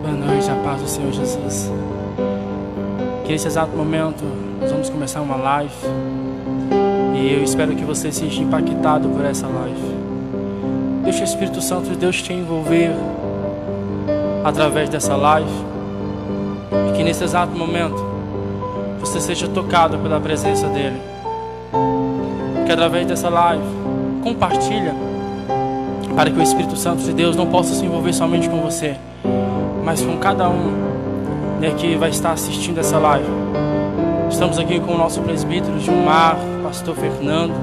Boa noite, a paz do Senhor Jesus. Que nesse exato momento nós vamos começar uma live e eu espero que você seja impactado por essa live. Deixa o Espírito Santo de Deus te envolver através dessa live e que nesse exato momento você seja tocado pela presença dEle. Que através dessa live compartilha para que o Espírito Santo de Deus não possa se envolver somente com você, mas com cada um que vai estar assistindo essa live. Estamos aqui com o nosso presbítero Gilmar, pastor Fernando,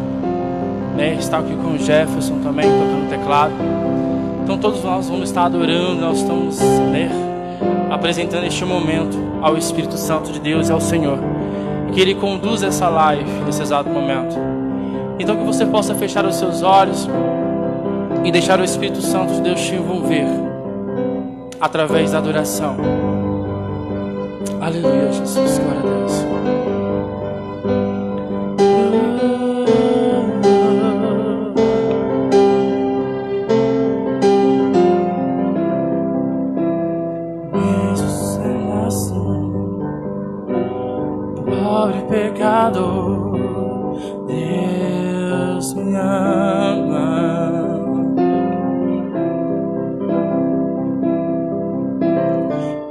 está aqui com o Jefferson também tocando teclado. Então todos nós vamos estar adorando, nós estamos apresentando este momento ao Espírito Santo de Deus e ao Senhor, que Ele conduza essa live nesse exato momento. Então que você possa fechar os seus olhos e deixar o Espírito Santo de Deus te envolver através da adoração. Aleluia, Jesus, glória a Deus. Mesmo sendo assim, pobre pecador, Deus me ama.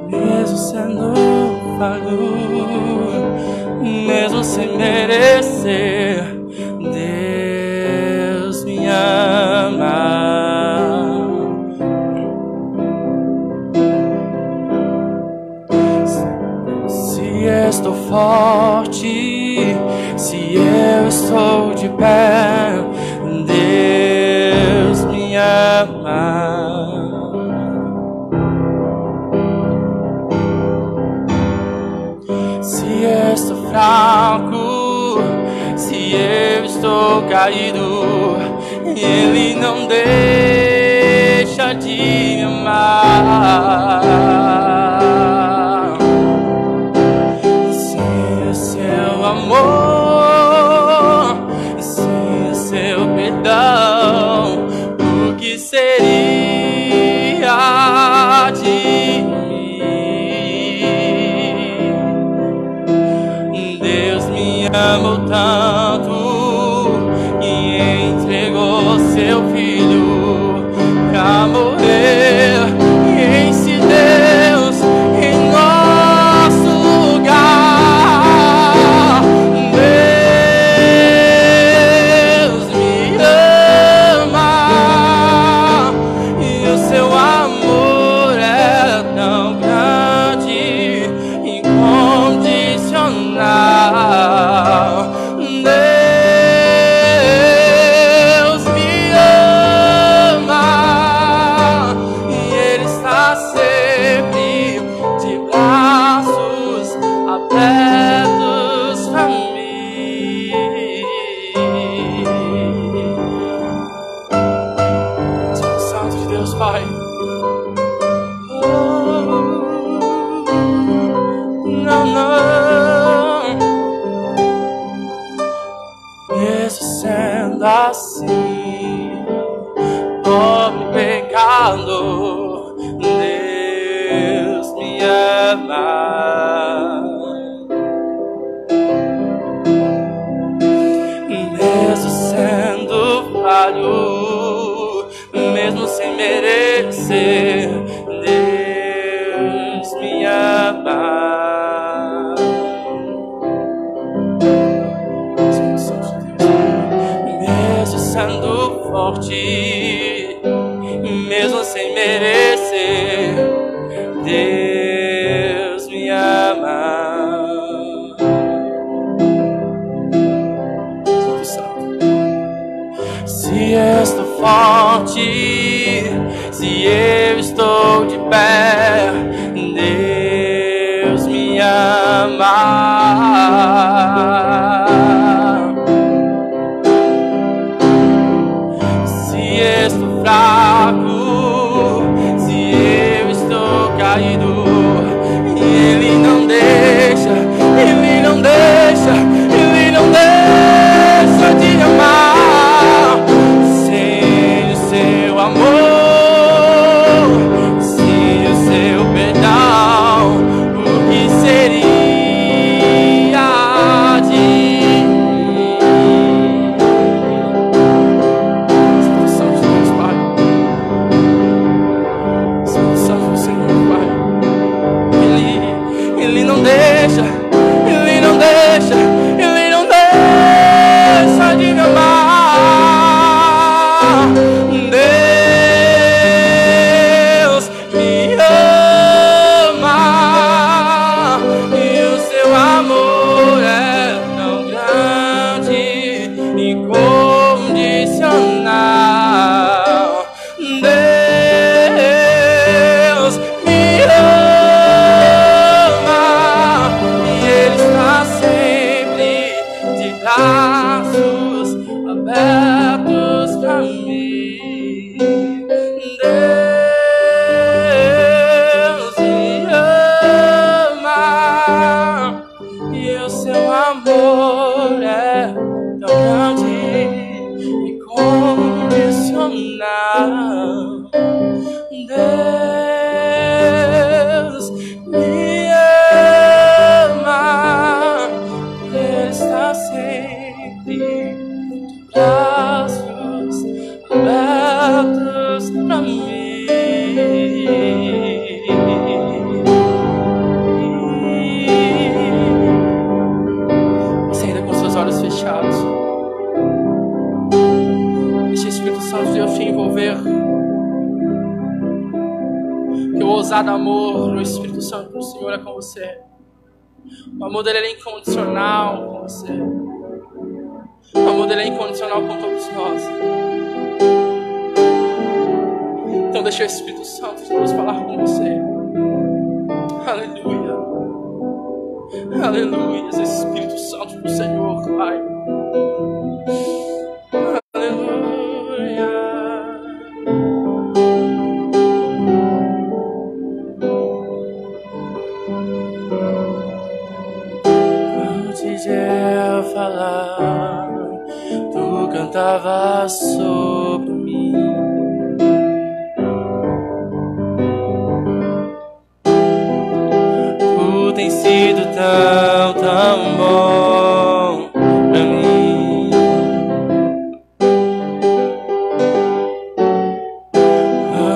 Mesmo sendo falho, mesmo sem merecer, Deus me ama. Se estou forte, se eu estou de pé, Deus me ama. Se estou fraco, se eu estou caído, Ele não deixa de me amar. Sem o seu amor, sem o seu perdão, o que seria de mim? Amou tanto e entregou seu filho pra morrer, e esse Deus em nosso lugar. Deus me ama e o seu amor é tão grande, incondicional. Deus me ama e Ele está sempre de braços abertos pra mim. Espírito Santo de Deus, Pai. Não, mesmo sendo assim, pobre pecador, Deus me ama. Mesmo sendo falho, mesmo sem merecer, Deus me ama. Sendo forte, mesmo sem merecer, Deus me ama. Se estou forte, se eu estou de pé, Deus me ama. Estou fraco, se eu estou caído, Ele não deixa, Ele não deixa, Ele não deixa de amar. Sem o seu amor, Que o ousado amor do Espírito Santo do Senhor é com você. O amor dele é incondicional com você. O amor dele é incondicional com todos nós. Então deixa o Espírito Santo de Deus falar com você. Aleluia. Aleluia. Espírito Santo do Senhor, Pai. Aleluia. Antes de eu falar, tu cantavas sobre mim. Tu tens sido tão, tão bom pra mim.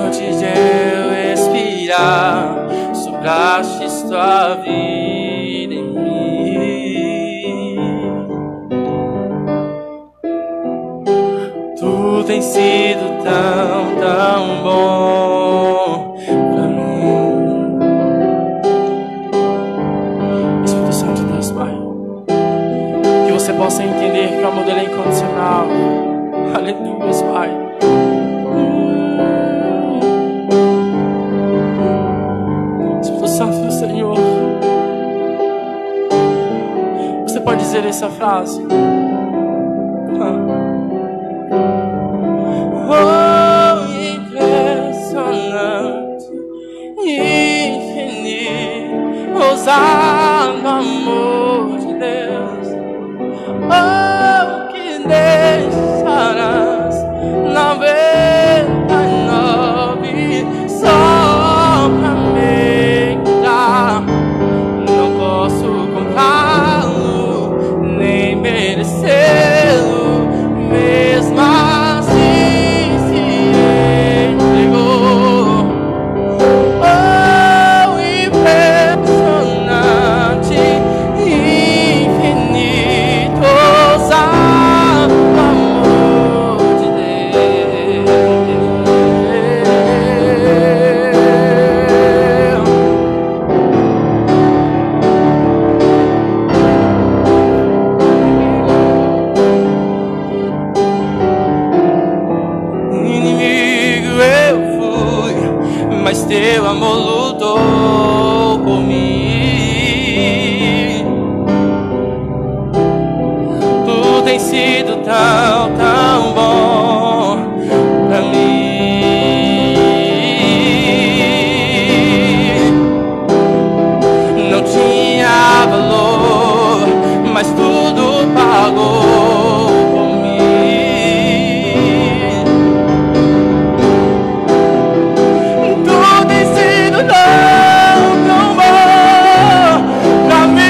Antes de eu respirar, sopraste tua vida em mim. Tu tens sido tão, tão bom pra mim. Espírito Santo de Deus, Pai, que você possa entender que o amor dele é incondicional. Aleluia, Pai. Espírito Santo do Senhor, você pode dizer essa frase? Oh, impressionante, infinito, ousado amor de Deus. Oh, que deixarás 99 só pra me encontrar. Não posso comprá-lo, nem merecê-lo, mesmo assim se entregou. Oh, impressionante, infinito, ousado amor de inimigo eu fui, mas teu amor lutou por mim. Tu tens sido tão, tão bom pra mim. Não tinha valor, mas tudo pagou por mim. Tu tens sido tão, tão bom pra mim.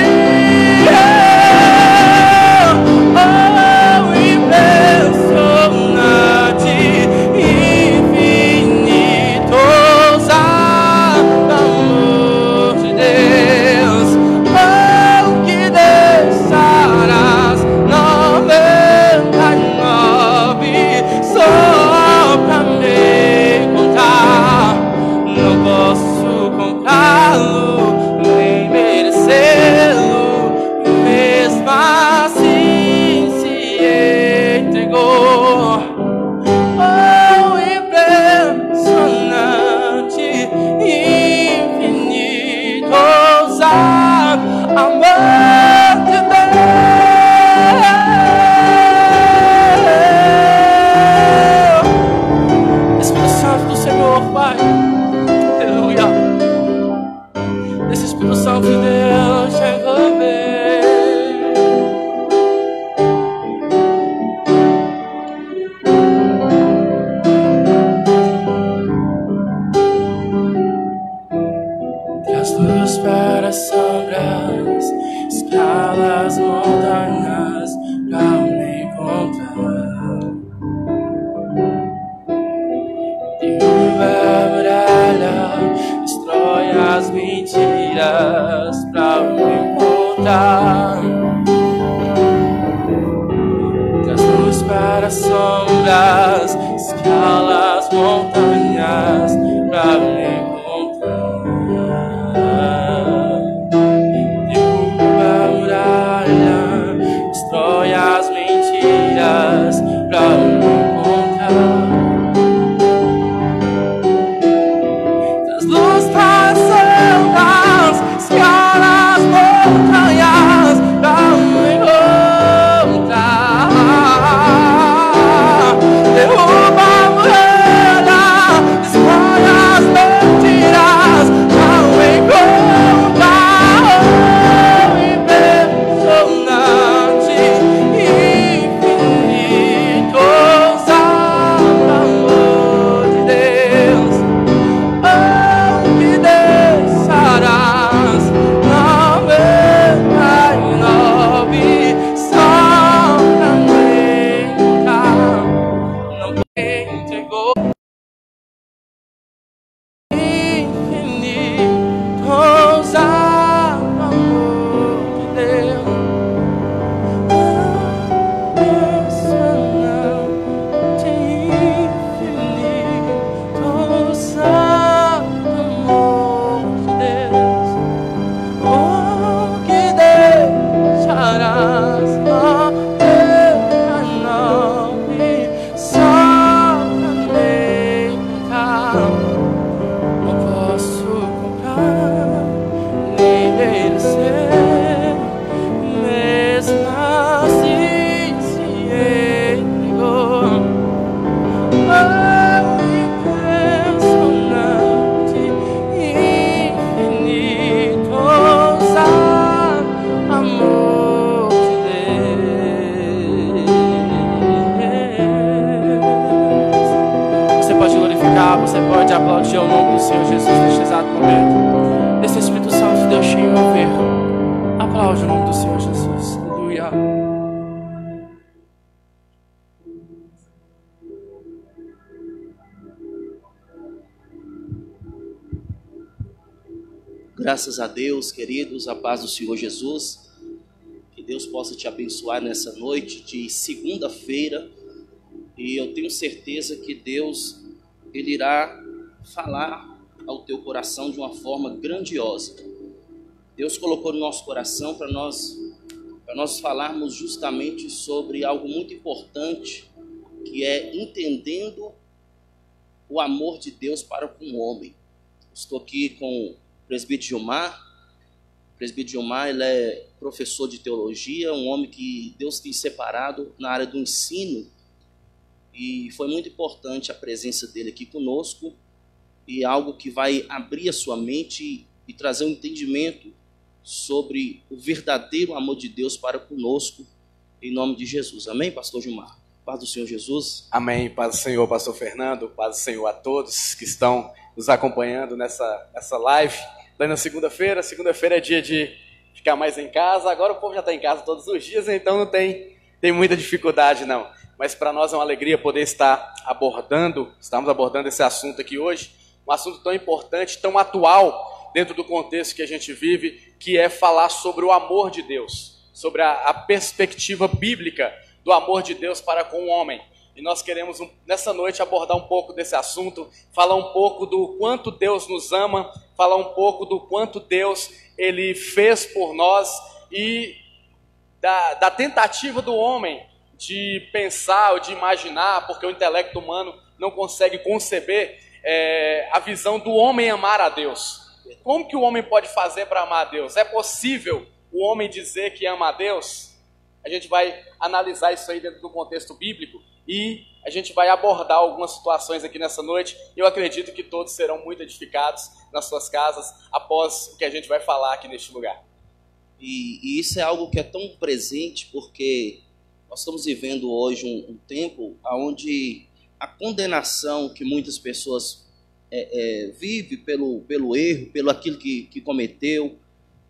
Oh, impressionante, infinito, ousado amor de Deus. Oh, que deixarás 99 só pra me encontrar. Não posso comprá-lo, nem merecê-lo, mesmo assim se entregou. Oh, impressionante, infinito, ousado amor de Deus. Espírito Santo do Senhor, Pai. Aleluia. Esse Espírito Santo de Deus te envolver. Traz luz para as sombras, escala as montanhas pra me encontrar. Derruba a muralha, destrói as mentiras pra me encontrar. Traz luz para as sombras, escala as montanhas pra me encontrar. Senhor Jesus neste exato momento. Desse Espírito Santo de Deus te envolver. Aplaude o nome do Senhor Jesus. Aleluia. Graças a Deus, queridos, a paz do Senhor Jesus. Que Deus possa te abençoar nessa noite de segunda-feira. E eu tenho certeza que Deus, Ele irá falar ao teu coração de uma forma grandiosa. Deus colocou no nosso coração para nós falarmos justamente sobre algo muito importante, que é entendendo o amor de Deus para com o homem. Estou aqui com o presbítero Gilmar. O presbítero Gilmar, ele é professor de teologia, um homem que Deus tem separado na área do ensino, e foi muito importante a presença dele aqui conosco, e algo que vai abrir a sua mente e trazer um entendimento sobre o verdadeiro amor de Deus para conosco, em nome de Jesus. Amém, pastor Gilmar? Paz do Senhor Jesus. Amém, paz do Senhor, pastor Fernando, paz do Senhor a todos que estão nos acompanhando nessa live. Na segunda-feira é dia de ficar mais em casa. Agora o povo já está em casa todos os dias, então não tem muita dificuldade não. Mas para nós é uma alegria poder estamos abordando esse assunto aqui hoje, um assunto tão importante, tão atual dentro do contexto que a gente vive, que é falar sobre o amor de Deus, sobre a perspectiva bíblica do amor de Deus para com o homem. E nós queremos nessa noite abordar um pouco desse assunto, falar um pouco do quanto Deus nos ama, falar um pouco do quanto Deus Ele fez por nós e da tentativa do homem de pensar ou de imaginar, porque o intelecto humano não consegue conceber a visão do homem amar a Deus. Como que o homem pode fazer para amar a Deus? É possível o homem dizer que ama a Deus? A gente vai analisar isso aí dentro do contexto bíblico e a gente vai abordar algumas situações aqui nessa noite. Eu acredito que todos serão muito edificados nas suas casas após o que a gente vai falar aqui neste lugar. E isso é algo que é tão presente, porque nós estamos vivendo hoje um tempo onde a condenação que muitas pessoas vivem pelo erro, pelo aquilo que cometeu,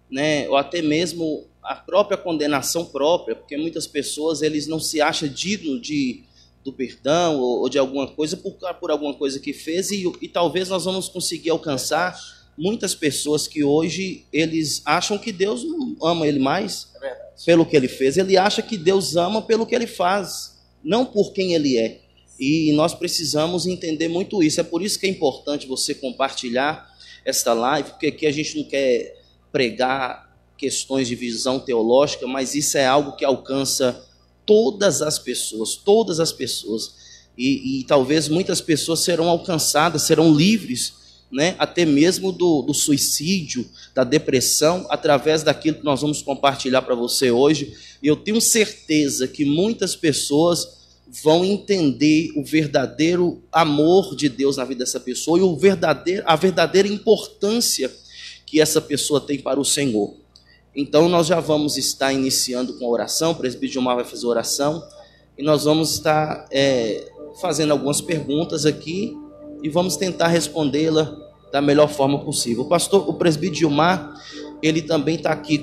né? Ou até mesmo a própria condenação própria, porque muitas pessoas eles não se acham dignos do perdão ou de alguma coisa por alguma coisa que fez, e talvez nós vamos conseguir alcançar muitas pessoas que hoje eles acham que Deus não ama ele mais pelo que ele fez. Ele acha que Deus ama pelo que ele faz, não por quem ele é. E nós precisamos entender muito isso. É por isso que é importante você compartilhar esta live, porque aqui a gente não quer pregar questões de visão teológica, mas isso é algo que alcança todas as pessoas, e talvez muitas pessoas serão alcançadas, serão livres, né, até mesmo do suicídio, da depressão, através daquilo que nós vamos compartilhar para você hoje. E eu tenho certeza que muitas pessoas vão entender o verdadeiro amor de Deus na vida dessa pessoa e a verdadeira importância que essa pessoa tem para o Senhor. Então nós já vamos estar iniciando com a oração. O presbítero Gilmar vai fazer a oração e nós vamos estar fazendo algumas perguntas aqui e vamos tentar respondê-la da melhor forma possível. O presbítero Gilmar, ele também está aqui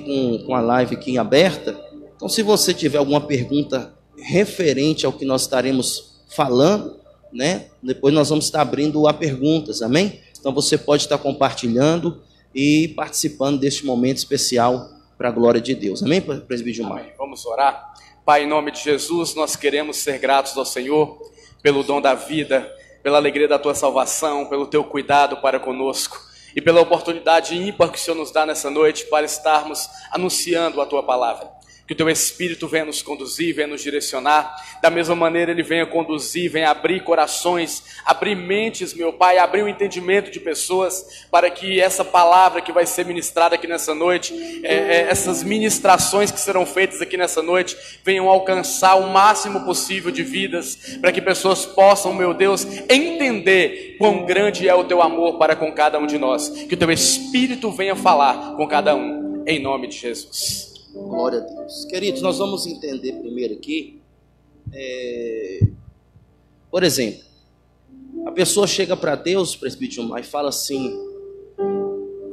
com a live aqui aberta. Então, se você tiver alguma pergunta referente ao que nós estaremos falando, né, depois nós vamos estar abrindo a perguntas, amém? Então você pode estar compartilhando e participando deste momento especial para a glória de Deus, amém, presbítero Gilmar? Amém. Vamos orar. Pai, em nome de Jesus, nós queremos ser gratos ao Senhor pelo dom da vida, pela alegria da tua salvação, pelo teu cuidado para conosco e pela oportunidade ímpar que o Senhor nos dá nessa noite para estarmos anunciando a tua palavra. Que o teu Espírito venha nos conduzir, venha nos direcionar. Da mesma maneira Ele venha conduzir, venha abrir corações, abrir mentes, meu Pai, abrir o entendimento de pessoas, para que essa palavra que vai ser ministrada aqui nessa noite, essas ministrações que serão feitas aqui nessa noite, venham alcançar o máximo possível de vidas, para que pessoas possam, meu Deus, entender quão grande é o teu amor para com cada um de nós. Que o teu Espírito venha falar com cada um, em nome de Jesus. Glória a Deus. Queridos, nós vamos entender primeiro aqui, por exemplo, A pessoa chega para Deus, presbítero Gilmar, e fala assim: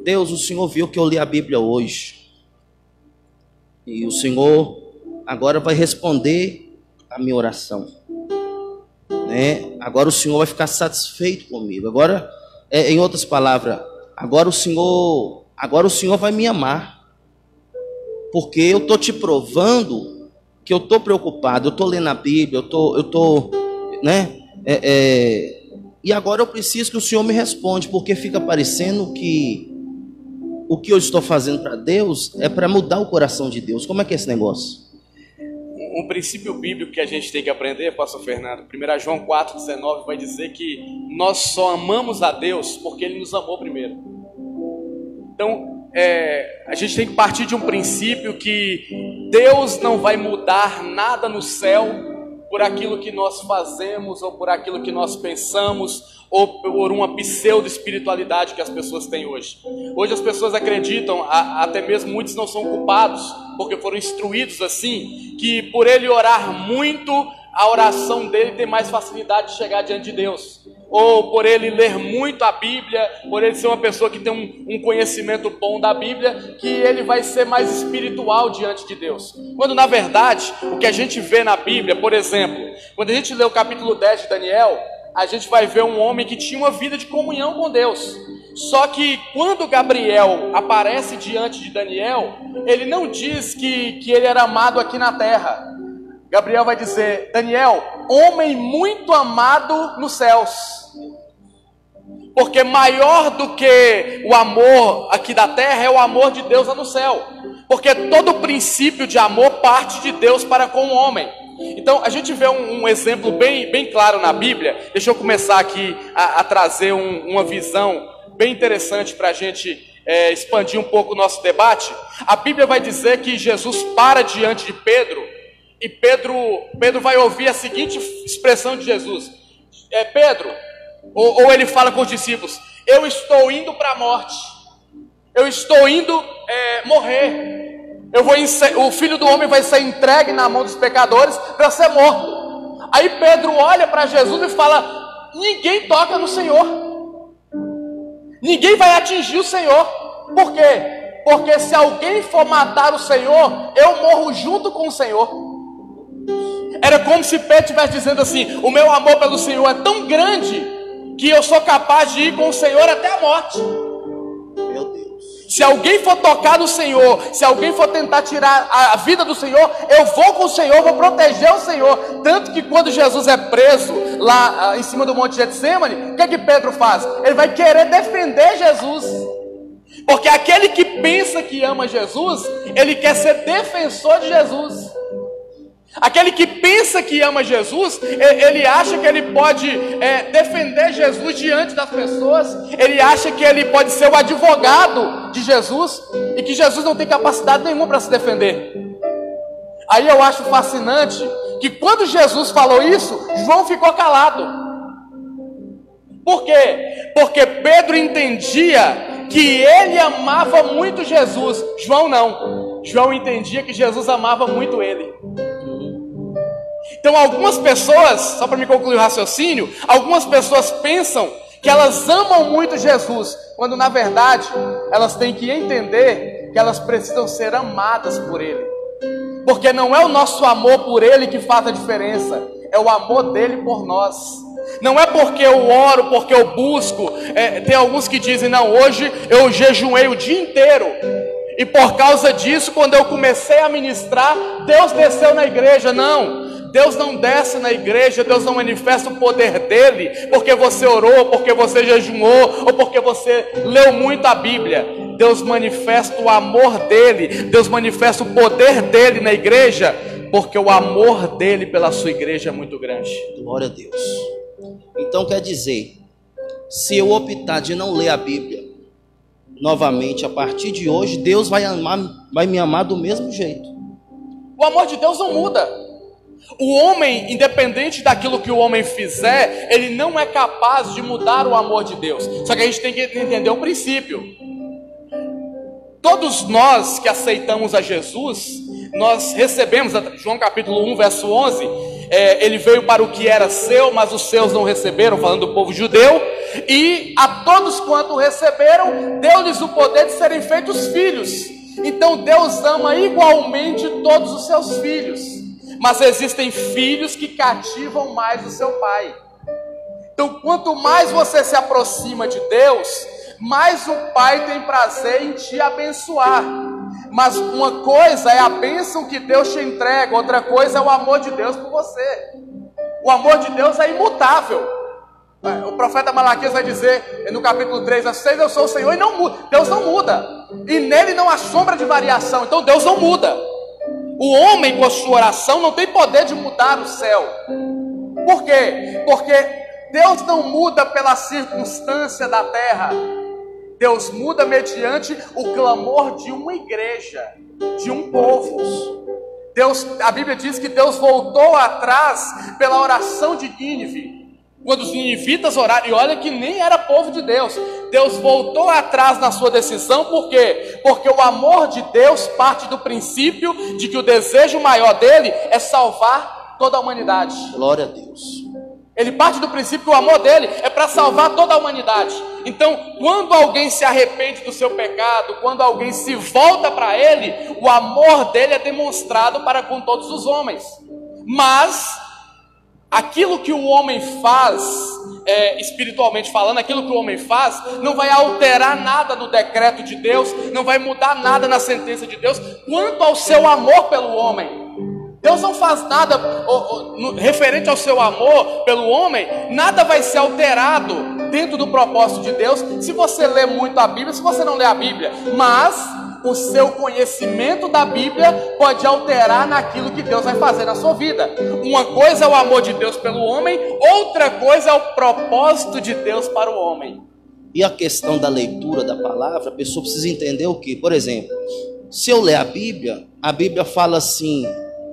Deus, o Senhor viu que eu li a Bíblia hoje, e o Senhor agora vai responder a minha oração, né? Agora o Senhor vai ficar satisfeito comigo. Agora, em outras palavras, agora o Senhor vai me amar, porque eu estou te provando que eu estou preocupado, eu estou lendo a Bíblia, eu tô, né? E agora eu preciso que o Senhor me responda, porque fica parecendo que o que eu estou fazendo para Deus é para mudar o coração de Deus. Como é que é esse negócio? Um princípio bíblico que a gente tem que aprender, pastor Fernando, 1 João 4,19 vai dizer que nós só amamos a Deus porque Ele nos amou primeiro. Então, a gente tem que partir de um princípio que Deus não vai mudar nada no céu por aquilo que nós fazemos, ou por aquilo que nós pensamos, ou por uma pseudo-espiritualidade que as pessoas têm hoje. Hoje as pessoas acreditam, até mesmo muitos não são culpados, porque foram instruídos assim, que por ele orar muito, a oração dele tem mais facilidade de chegar diante de Deus. Ou por ele ler muito a Bíblia, por ele ser uma pessoa que tem um conhecimento bom da Bíblia, que ele vai ser mais espiritual diante de Deus. Quando na verdade, o que a gente vê na Bíblia, por exemplo, quando a gente lê o capítulo 10 de Daniel, a gente vai ver um homem que tinha uma vida de comunhão com Deus. Só que quando Gabriel aparece diante de Daniel, ele não diz que ele era amado aqui na terra. Gabriel vai dizer: Daniel, homem muito amado nos céus. Porque maior do que o amor aqui da terra é o amor de Deus lá no céu. Porque todo princípio de amor parte de Deus para com o homem. Então a gente vê um exemplo bem claro na Bíblia. Deixa eu começar aqui a trazer uma visão bem interessante para a gente expandir um pouco o nosso debate. A Bíblia vai dizer que Jesus para diante de Pedro, e Pedro vai ouvir a seguinte expressão de Jesus: Pedro, ou ele fala com os discípulos: eu estou indo para a morte, eu estou indo morrer, o Filho do Homem vai ser entregue na mão dos pecadores para ser morto. Aí Pedro olha para Jesus e fala: ninguém toca no Senhor, ninguém vai atingir o Senhor. Por quê? Porque se alguém for matar o Senhor, eu morro junto com o Senhor. Era como se Pedro estivesse dizendo assim: o meu amor pelo Senhor é tão grande que eu sou capaz de ir com o Senhor até a morte. Meu Deus. Se alguém for tocar no Senhor, se alguém for tentar tirar a vida do Senhor, eu vou com o Senhor, vou proteger o Senhor. Tanto que quando Jesus é preso lá em cima do Monte Getsemane, o que é que Pedro faz? Ele vai querer defender Jesus. Porque aquele que pensa que ama Jesus, ele quer ser defensor de Jesus. Aquele que pensa que ama Jesus, ele acha que ele pode defender Jesus diante das pessoas. Ele acha que ele pode ser o advogado de Jesus, e que Jesus não tem capacidade nenhuma para se defender. Aí eu acho fascinante que quando Jesus falou isso, João ficou calado. Por quê? Porque Pedro entendia que ele amava muito Jesus. João não. João entendia que Jesus amava muito ele. Então algumas pessoas, só para me concluir o raciocínio, algumas pessoas pensam que elas amam muito Jesus, quando na verdade elas têm que entender que elas precisam ser amadas por Ele. Porque não é o nosso amor por Ele que faz a diferença, é o amor dele por nós. Não é porque eu oro, porque eu busco. Tem alguns que dizem: não, hoje eu jejuei o dia inteiro, e por causa disso, quando eu comecei a ministrar, Deus desceu na igreja. Não, Deus não desce na igreja, Deus não manifesta o poder dele porque você orou, porque você jejuou, ou porque você leu muito a Bíblia. Deus manifesta o amor dele, Deus manifesta o poder dele na igreja, porque o amor dele pela sua igreja é muito grande. Glória a Deus. Então quer dizer, se eu optar de não ler a Bíblia novamente, a partir de hoje, Deus vai me amar do mesmo jeito. O amor de Deus não muda. O homem, independente daquilo que o homem fizer, ele não é capaz de mudar o amor de Deus. Só que a gente tem que entender um princípio. Todos nós que aceitamos a Jesus, nós recebemos, João capítulo 1, verso 11, ele veio para o que era seu, mas os seus não receberam, falando do povo judeu. E a todos quanto receberam, deu-lhes o poder de serem feitos filhos. Então Deus ama igualmente todos os seus filhos. Mas existem filhos que cativam mais o seu pai. Então quanto mais você se aproxima de Deus, mais o Pai tem prazer em te abençoar. Mas uma coisa é a bênção que Deus te entrega, outra coisa é o amor de Deus por você. O amor de Deus é imutável. O profeta Malaquias vai dizer no capítulo 3, "Vocês, eu sou o Senhor", e não muda. Deus não muda, e nele não há sombra de variação. Então Deus não muda. O homem com a sua oração não tem poder de mudar o céu. Por quê? Porque Deus não muda pela circunstância da terra. Deus muda mediante o clamor de uma igreja, de um povo. A Bíblia diz que Deus voltou atrás pela oração de Nínive. Quando os ninivitas oraram, e olha que nem era povo de Deus, Deus voltou atrás na sua decisão. Por quê? Porque o amor de Deus parte do princípio de que o desejo maior dele é salvar toda a humanidade. Glória a Deus. Ele parte do princípio que o amor dele é para salvar toda a humanidade. Então, quando alguém se arrepende do seu pecado, quando alguém se volta para ele, o amor dele é demonstrado para com todos os homens. Mas aquilo que o homem faz, espiritualmente falando, aquilo que o homem faz, não vai alterar nada no decreto de Deus, não vai mudar nada na sentença de Deus, quanto ao seu amor pelo homem. Deus não faz nada referente ao seu amor pelo homem, nada vai ser alterado dentro do propósito de Deus, se você lê muito a Bíblia, se você não lê a Bíblia, mas o seu conhecimento da Bíblia pode alterar naquilo que Deus vai fazer na sua vida. Uma coisa é o amor de Deus pelo homem, outra coisa é o propósito de Deus para o homem. E a questão da leitura da palavra, a pessoa precisa entender o que? Por exemplo, se eu ler a Bíblia fala assim,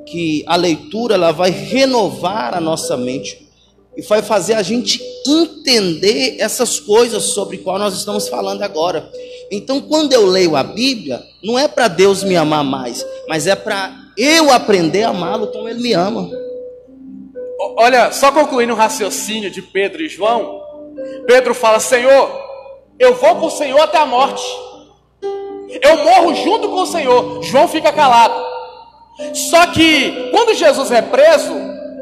que a leitura ela vai renovar a nossa mente e vai fazer a gente entender essas coisas sobre qual nós estamos falando agora. Então, quando eu leio a Bíblia, não é para Deus me amar mais, mas é para eu aprender a amá-lo como Ele me ama. Olha, só concluindo o raciocínio de Pedro e João, Pedro fala: Senhor, eu vou com o Senhor até a morte, eu morro junto com o Senhor. João fica calado. Só que quando Jesus é preso,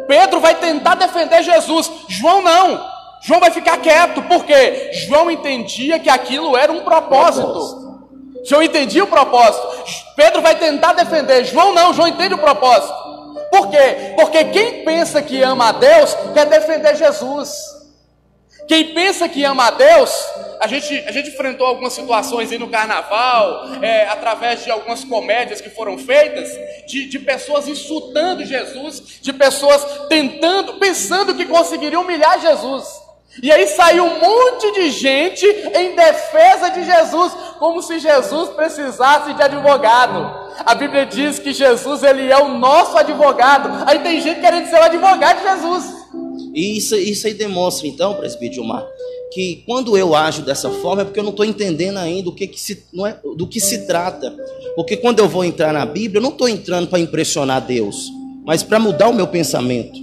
Pedro vai tentar defender Jesus. João não. João vai ficar quieto. Por quê? João entendia que aquilo era um propósito. João entendia o propósito. Pedro vai tentar defender. João não. João entende o propósito. Por quê? Porque quem pensa que ama a Deus quer defender Jesus. Quem pensa que ama a Deus, a gente enfrentou algumas situações aí no carnaval, através de algumas comédias que foram feitas, de pessoas insultando Jesus, de pessoas pensando que conseguiriam humilhar Jesus. E aí saiu um monte de gente em defesa de Jesus, como se Jesus precisasse de advogado. A Bíblia diz que Jesus, ele é o nosso advogado. Aí tem gente querendo ser o advogado de Jesus. E isso aí demonstra, então, presbítero Gilmar, que quando eu ajo dessa forma é porque eu não estou entendendo ainda do que se trata. Porque quando eu vou entrar na Bíblia, eu não estou entrando para impressionar Deus, mas para mudar o meu pensamento,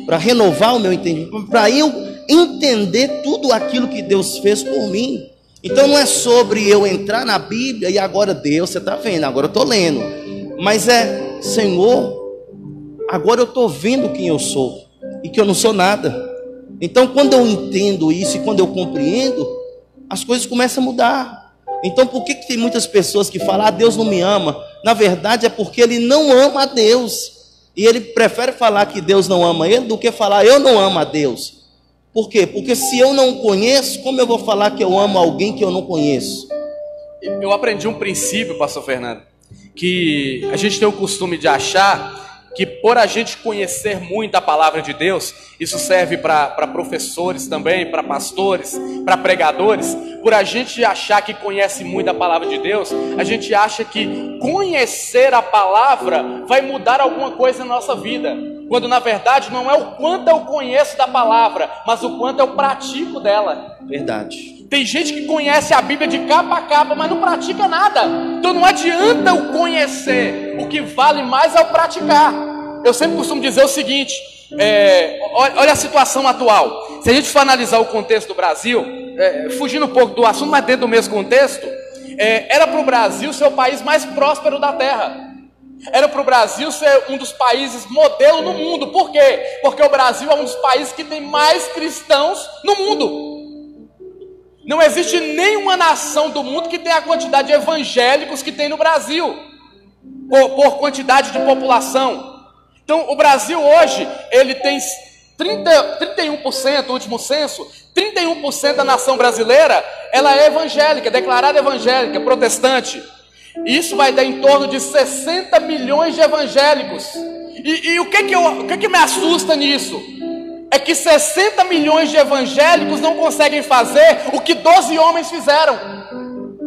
para renovar o meu entendimento, para eu entender tudo aquilo que Deus fez por mim. Então não é sobre eu entrar na Bíblia e agora Deus, você está vendo, agora eu estou lendo. Mas Senhor, agora eu estou vendo quem eu sou e que eu não sou nada. Então quando eu entendo isso e quando eu compreendo, as coisas começam a mudar. Então por que tem muitas pessoas que falam, Deus não me ama? Na verdade é porque ele não ama a Deus. E ele prefere falar que Deus não ama ele do que falar eu não amo a Deus. Por quê? Porque se eu não conheço, como eu vou falar que eu amo alguém que eu não conheço? Eu aprendi um princípio, pastor Fernando, que a gente tem o costume de achar que por a gente conhecer muito a palavra de Deus, isso serve para professores também, para pastores, para pregadores, por a gente achar que conhece muito a palavra de Deus, a gente acha que conhecer a palavra vai mudar alguma coisa na nossa vida, quando na verdade não é o quanto eu conheço da palavra, mas o quanto eu pratico dela. Verdade. Tem gente que conhece a Bíblia de capa a capa, mas não pratica nada. Então não adianta eu conhecer, o que vale mais é o praticar. Eu sempre costumo dizer o seguinte, olha a situação atual. Se a gente for analisar o contexto do Brasil, fugindo um pouco do assunto, mas dentro do mesmo contexto, era para o Brasil ser o país mais próspero da terra. Era para o Brasil ser um dos países modelo no mundo. Por quê? Porque o Brasil é um dos países que tem mais cristãos no mundo. Não existe nenhuma nação do mundo que tenha a quantidade de evangélicos que tem no Brasil, por quantidade de população. Então o Brasil hoje, ele tem 31%, o último censo, 31% da nação brasileira, ela é evangélica, declarada evangélica, protestante. Isso vai dar em torno de 60 milhões de evangélicos. E o que me assusta nisso? É que 60 milhões de evangélicos não conseguem fazer o que 12 homens fizeram.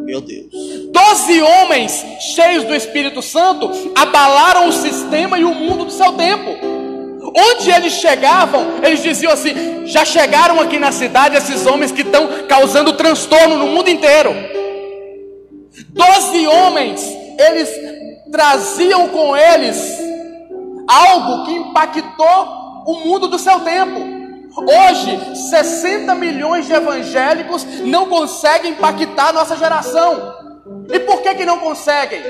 Meu Deus. 12 homens cheios do Espírito Santo abalaram o sistema e o mundo do seu tempo. Onde eles chegavam, eles diziam assim: já chegaram aqui na cidade esses homens que estão causando transtorno no mundo inteiro. 12 homens, eles traziam com eles algo que impactou o mundo do seu tempo. Hoje, 60 milhões de evangélicos não conseguem impactar a nossa geração. E por que não conseguem?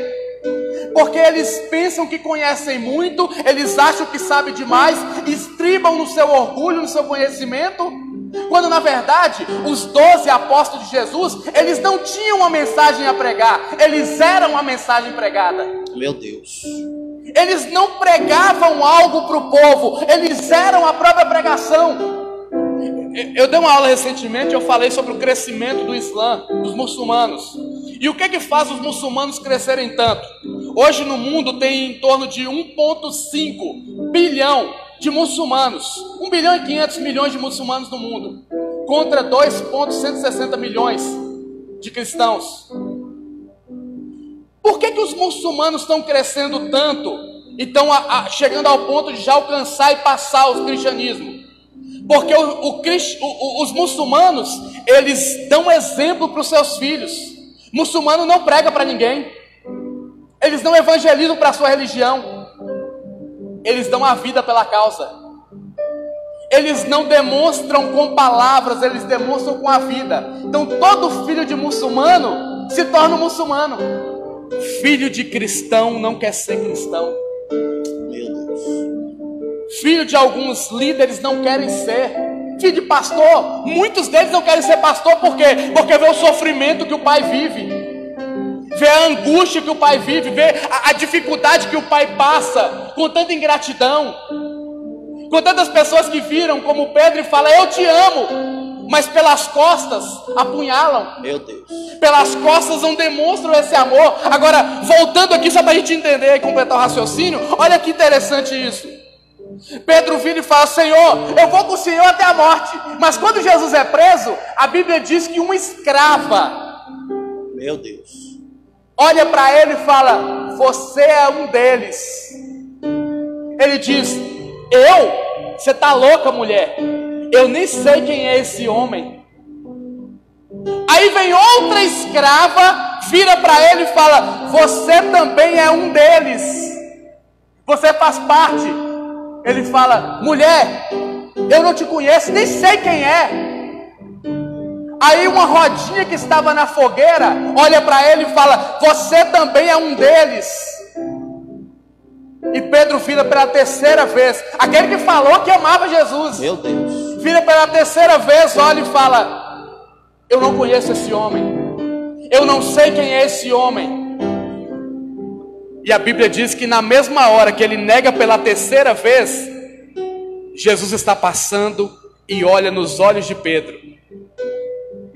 Porque eles pensam que conhecem muito, eles acham que sabem demais, estribam no seu orgulho, no seu conhecimento, quando na verdade os 12 apóstolos de Jesus, eles não tinham uma mensagem a pregar, eles eram a mensagem pregada. Meu Deus. Eles não pregavam algo para o povo, eles eram a própria pregação. Eu dei uma aula recentemente, eu falei sobre o crescimento do Islã, dos muçulmanos. E o que faz os muçulmanos crescerem tanto? Hoje no mundo tem em torno de 1,5 bilhão de muçulmanos, 1 bilhão e 500 milhões de muçulmanos no mundo, contra 2,160 milhões de cristãos. Por que os muçulmanos estão crescendo tanto e estão chegando ao ponto de já alcançar e passar o cristianismo? Porque os muçulmanos, eles dão exemplo para os seus filhos. Muçulmano não prega para ninguém, eles não evangelizam para a sua religião, eles dão a vida pela causa. Eles não demonstram com palavras, eles demonstram com a vida. Então todo filho de muçulmano se torna um muçulmano. Filho de cristão não quer ser cristão. Meu Deus. Filho de alguns líderes não querem ser. Filho de pastor, muitos deles não querem ser pastor. Por quê? Porque vê o sofrimento que o pai vive, vê a angústia que o pai vive, vê a dificuldade que o pai passa, com tanta ingratidão, com tantas pessoas que viram como Pedro e falam: eu te amo, mas pelas costas apunhalam. Meu Deus. Pelas costas não demonstram esse amor. Agora, voltando aqui só para a gente entender e completar o raciocínio, olha que interessante isso. Pedro vira e fala: Senhor, eu vou com o Senhor até a morte. Mas quando Jesus é preso, a Bíblia diz que uma escrava, meu Deus, olha para ele e fala: você é um deles. Ele diz: eu? Você está louca, mulher? Eu nem sei quem é esse homem. Aí vem outra escrava, vira para ele e fala: você também é um deles, você faz parte. Ele fala: mulher, eu não te conheço, nem sei quem é. Aí uma rodinha que estava na fogueira olha para ele e fala: você também é um deles. E Pedro vira pela terceira vez, aquele que falou que amava Jesus, meu Deus, vira pela terceira vez, olha e fala: eu não conheço esse homem, eu não sei quem é esse homem. E a Bíblia diz que na mesma hora que ele nega pela terceira vez, Jesus está passando e olha nos olhos de Pedro.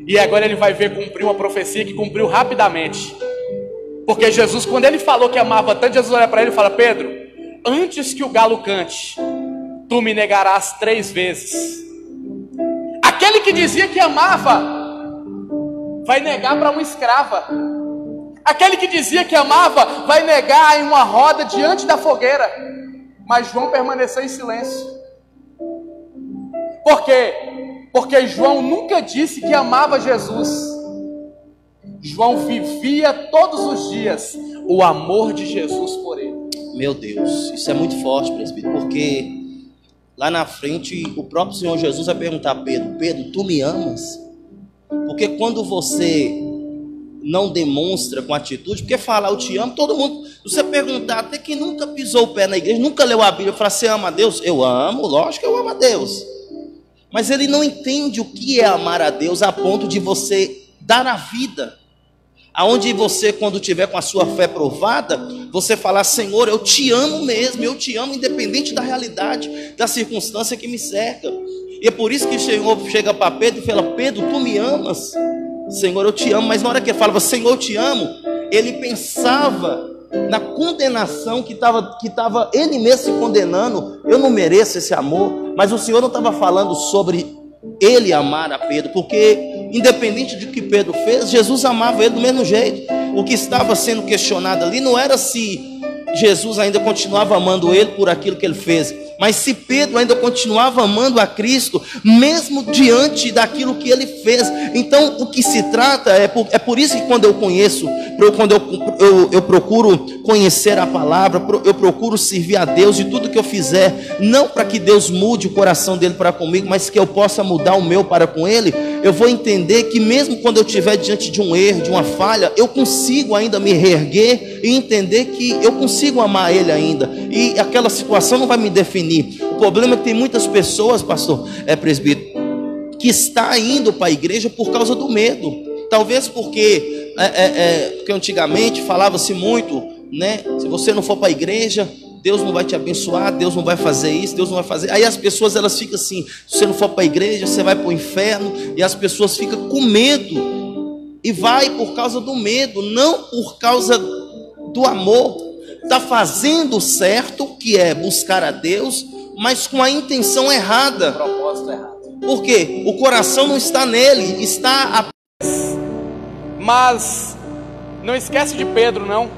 E agora ele vai ver cumprir uma profecia que cumpriu rapidamente. Porque Jesus, quando ele falou que amava tanto, Jesus olha para ele e fala: Pedro, antes que o galo cante, tu me negarás 3 vezes. Aquele que dizia que amava vai negar para uma escrava. Aquele que dizia que amava vai negar em uma roda diante da fogueira. Mas João permaneceu em silêncio. Por quê? Porque João nunca disse que amava Jesus. João vivia todos os dias o amor de Jesus por ele. Meu Deus, isso é muito forte, presbítero, porque lá na frente o próprio Senhor Jesus vai perguntar a Pedro: Pedro, tu me amas? Porque quando você não demonstra com atitude, porque falar eu te amo, todo mundo, se você perguntar, até quem nunca pisou o pé na igreja, nunca leu a Bíblia, fala: você ama a Deus? Eu amo, lógico que eu amo a Deus. Mas ele não entende o que é amar a Deus a ponto de você dar a vida. Aonde você, quando tiver com a sua fé provada, você falar: Senhor, eu te amo mesmo, eu te amo independente da realidade, da circunstância que me cerca. E é por isso que o Senhor chega para Pedro e fala: Pedro, tu me amas? Senhor, eu te amo. Mas na hora que ele falava: Senhor, eu te amo, ele pensava na condenação que estava ele mesmo se condenando. Eu não mereço esse amor. Mas o Senhor não estava falando sobre ele amar a Pedro, porque independente de que Pedro fez, Jesus amava ele do mesmo jeito. O que estava sendo questionado ali não era se Jesus ainda continuava amando ele por aquilo que ele fez, mas se Pedro ainda continuava amando a Cristo, mesmo diante daquilo que ele fez. Então o que se trata é por isso que quando eu procuro conhecer a palavra, eu procuro servir a Deus, e tudo que eu fizer, não para que Deus mude o coração dele para comigo, mas que eu possa mudar o meu para com ele. Eu vou entender que mesmo quando eu estiver diante de um erro, de uma falha, eu consigo ainda me reerguer e entender que eu consigo amar ele ainda, e aquela situação não vai me definir. O problema é que tem muitas pessoas, pastor, presbítero, que está indo para a igreja por causa do medo. Talvez porque antigamente falava-se muito, né? Se você não for para a igreja, Deus não vai te abençoar, Deus não vai fazer isso, Deus não vai fazer. Aí as pessoas, elas ficam assim: se você não for para a igreja, você vai para o inferno. E as pessoas ficam com medo, e vai por causa do medo, não por causa do amor. Está fazendo certo, que é buscar a Deus, mas com a intenção errada. Propósito errado. Por quê? O coração não está nele, está Mas não esquece de Pedro, não.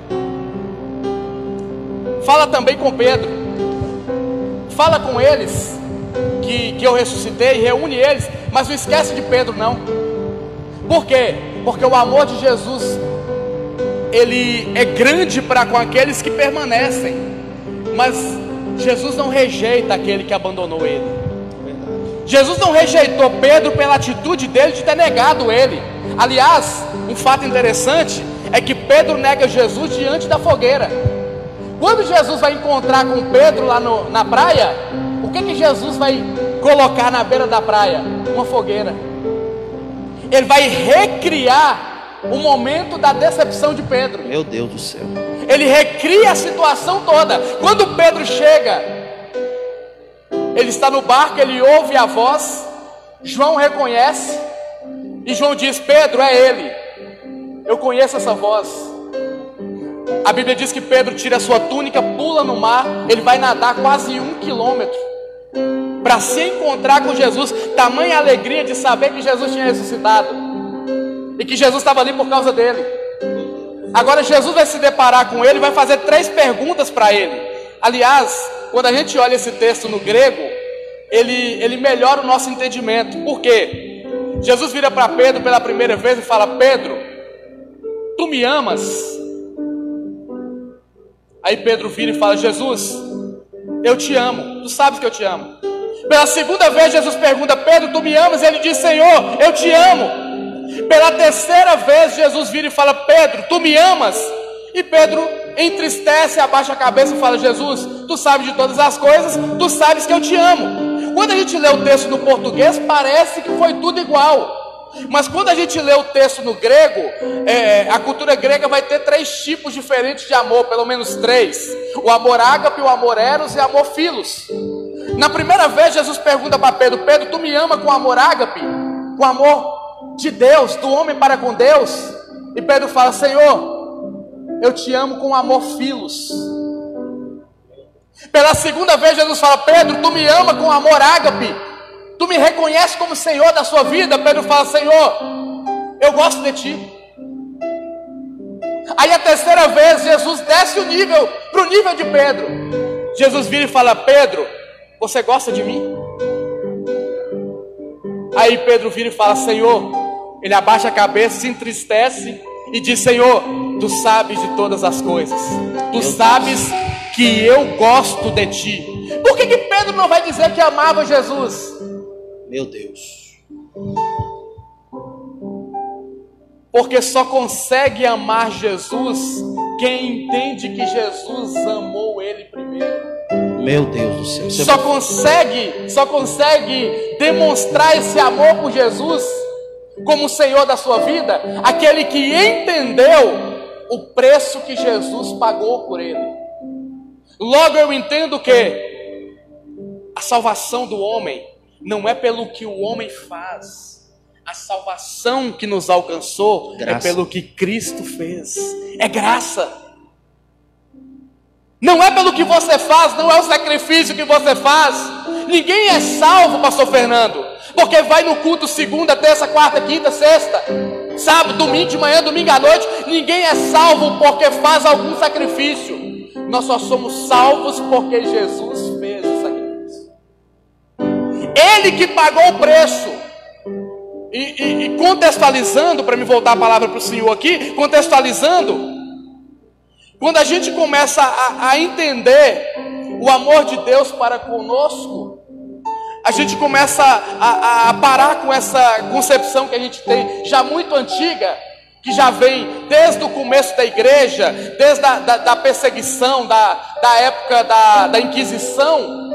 Fala também com Pedro. Fala com eles que eu ressuscitei, reúne eles, mas não esquece de Pedro, não. Por quê? Porque o amor de Jesus, ele é grande para com aqueles que permanecem, mas Jesus não rejeita aquele que abandonou ele. Jesus não rejeitou Pedro pela atitude dele de ter negado ele. Aliás, um fato interessante é que Pedro nega Jesus diante da fogueira. Quando Jesus vai encontrar com Pedro lá na praia, o que Jesus vai colocar na beira da praia? Uma fogueira. Ele vai recriar o momento da decepção de Pedro. Meu Deus do céu. Ele recria a situação toda. Quando Pedro chega, ele está no barco, ele ouve a voz, João reconhece, e João diz: Pedro, é ele, eu conheço essa voz. A Bíblia diz que Pedro tira a sua túnica, pula no mar, ele vai nadar quase 1 quilômetro para se encontrar com Jesus. Tamanha alegria de saber que Jesus tinha ressuscitado e que Jesus estava ali por causa dele. Agora Jesus vai se deparar com ele e vai fazer 3 perguntas para ele. Aliás, quando a gente olha esse texto no grego, ele melhora o nosso entendimento. Por quê? Jesus vira para Pedro pela primeira vez e fala: Pedro, tu me amas? Aí Pedro vira e fala: Jesus, eu te amo, tu sabes que eu te amo. Pela segunda vez Jesus pergunta: Pedro, tu me amas? Ele diz: Senhor, eu te amo. Pela terceira vez Jesus vira e fala: Pedro, tu me amas? E Pedro entristece, abaixa a cabeça e fala: Jesus, tu sabes de todas as coisas, tu sabes que eu te amo. Quando a gente lê o texto no português, parece que foi tudo igual. Mas quando a gente lê o texto no grego, a cultura grega vai ter 3 tipos diferentes de amor, pelo menos 3. O amor ágape, o amor eros e o amor filos. Na primeira vez Jesus pergunta para Pedro: Pedro, tu me ama com amor ágape? Com amor de Deus, do homem para com Deus? E Pedro fala: Senhor, eu te amo com amor filos. Pela segunda vez Jesus fala: Pedro, tu me ama com amor ágape? Tu me reconhece como Senhor da sua vida? Pedro fala: Senhor, eu gosto de ti. Aí a terceira vez Jesus desce o nível para o nível de Pedro. Jesus vira e fala: Pedro, você gosta de mim? Aí Pedro vira e fala: Senhor. Ele abaixa a cabeça, se entristece e diz: Senhor, tu sabes de todas as coisas, tu sabes que eu gosto de ti. Por que Pedro não vai dizer que amava Jesus? Meu Deus. Porque só consegue amar Jesus quem entende que Jesus amou ele primeiro. Meu Deus do céu. Só consegue demonstrar esse amor por Jesus como o Senhor da sua vida aquele que entendeu o preço que Jesus pagou por ele. Logo eu entendo que a salvação do homem não é pelo que o homem faz. A salvação que nos alcançou é pelo que Cristo fez. É graça. Não é pelo que você faz, não é o sacrifício que você faz. Ninguém é salvo, pastor Fernando, porque vai no culto segunda, terça, quarta, quinta, sexta, sábado, domingo de manhã, domingo à noite. Ninguém é salvo porque faz algum sacrifício. Nós só somos salvos porque Jesus fez o sacrifício. Ele que pagou o preço. E contextualizando, para me voltar a palavra para o Senhor aqui, contextualizando, quando a gente começa a entender o amor de Deus para conosco, a gente começa a parar com essa concepção que a gente tem, já muito antiga, que já vem desde o começo da igreja, desde da perseguição, da época da Inquisição,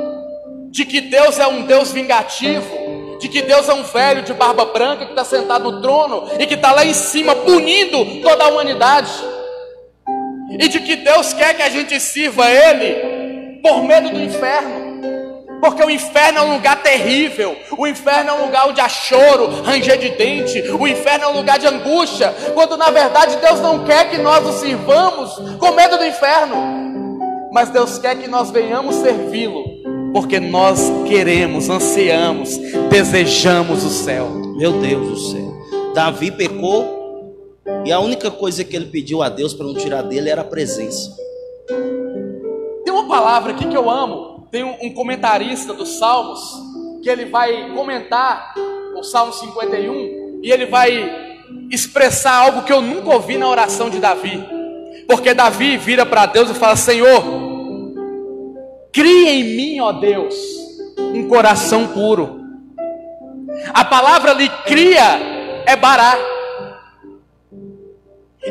de que Deus é um Deus vingativo, de que Deus é um velho de barba branca que está sentado no trono e que está lá em cima punindo toda a humanidade, e de que Deus quer que a gente sirva a Ele por medo do inferno, porque o inferno é um lugar terrível, o inferno é um lugar onde há choro, ranger de dente, o inferno é um lugar de angústia, quando na verdade Deus não quer que nós o sirvamos com medo do inferno, mas Deus quer que nós venhamos servi-lo, porque nós queremos, ansiamos, desejamos o céu. Meu Deus do céu. Davi pecou e a única coisa que ele pediu a Deus para não tirar dele era a presença. Tem uma palavra aqui que eu amo. Tem um comentarista dos Salmos que ele vai comentar o Salmo 51 e ele vai expressar algo que eu nunca ouvi na oração de Davi. Porque Davi vira para Deus e fala: Senhor, cria em mim, ó Deus, um coração puro. A palavra ali, cria, é bará.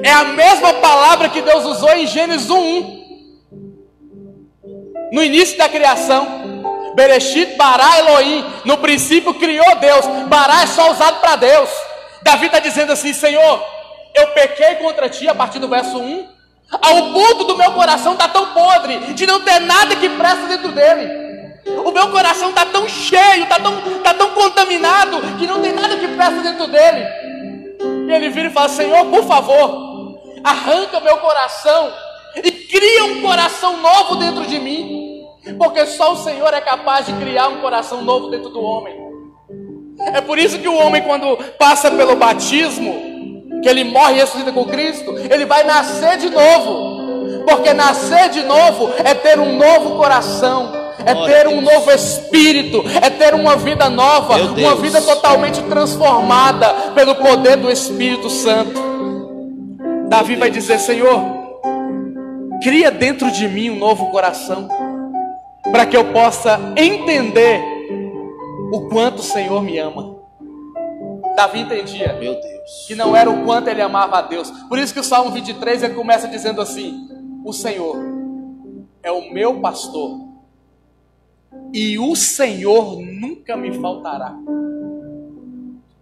É a mesma palavra que Deus usou em Gênesis 1:1. No início da criação, Bereshit bara Elohim. No princípio criou Deus. Bará é só usado para Deus. Davi está dizendo assim: Senhor, eu pequei contra ti, a partir do verso 1, ao ponto do meu coração estar tão podre, de não ter nada que presta dentro dele. O meu coração está tão cheio, está tão contaminado, que não tem nada que presta dentro dele. E ele vira e fala: Senhor, por favor, arranca meu coração e cria um coração novo dentro de mim, porque só o Senhor é capaz de criar um coração novo dentro do homem. É por isso que o homem, quando passa pelo batismo, que ele morre e ressuscita com Cristo, ele vai nascer de novo, porque nascer de novo é ter um novo coração, é ter um novo espírito, é ter uma vida nova, uma vida totalmente transformada pelo poder do Espírito Santo. Davi vai dizer: Senhor, cria dentro de mim um novo coração, para que eu possa entender o quanto o Senhor me ama. Davi entendia, meu Deus, que não era o quanto ele amava a Deus. Por isso que o Salmo 23 ele começa dizendo assim: o Senhor é o meu pastor e o Senhor nunca me faltará.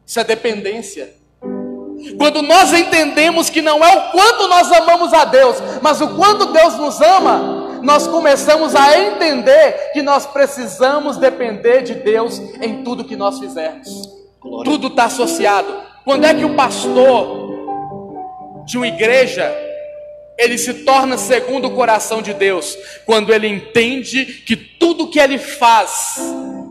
Isso é dependência. Quando nós entendemos que não é o quanto nós amamos a Deus, mas o quanto Deus nos ama, nós começamos a entender que nós precisamos depender de Deus em tudo que nós fizermos. Glória. Tudo está associado. Quando é que o pastor de uma igreja ele se torna segundo o coração de Deus? Quando ele entende que tudo que ele faz